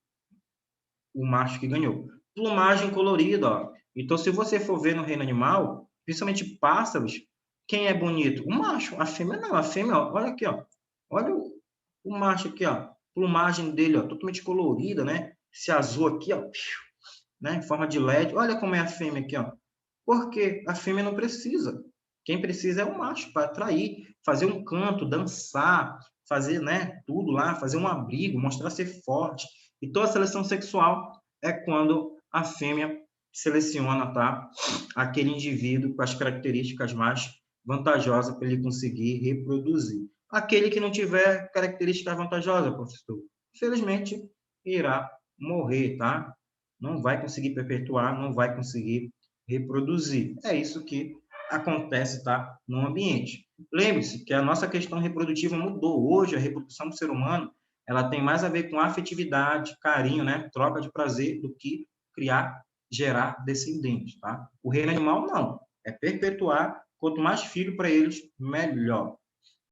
o macho que ganhou. Plumagem colorida, ó. Então, se você for ver no reino animal, principalmente pássaros, quem é bonito? O macho, a fêmea não, a fêmea, ó, olha aqui, ó. Olha o macho aqui, ó. Plumagem dele, ó, totalmente colorida, né? Esse azul aqui, ó, né? Em forma de LED. Olha como é a fêmea aqui, ó. Porque a fêmea não precisa. Quem precisa é o macho para atrair, fazer um canto, dançar, fazer, né, tudo lá, fazer um abrigo, mostrar ser forte. Então, a seleção sexual é quando a fêmea seleciona, tá, aquele indivíduo com as características mais vantajosas para ele conseguir reproduzir. Aquele que não tiver característica vantajosa, professor, infelizmente, irá morrer, tá? Não vai conseguir perpetuar, não vai conseguir reproduzir. É isso que acontece, tá, no ambiente. Lembre-se que a nossa questão reprodutiva mudou. Hoje, a reprodução do ser humano, ela tem mais a ver com afetividade, carinho, né, troca de prazer, do que criar, gerar descendentes, tá? O reino animal, não. É perpetuar, quanto mais filho para eles, melhor.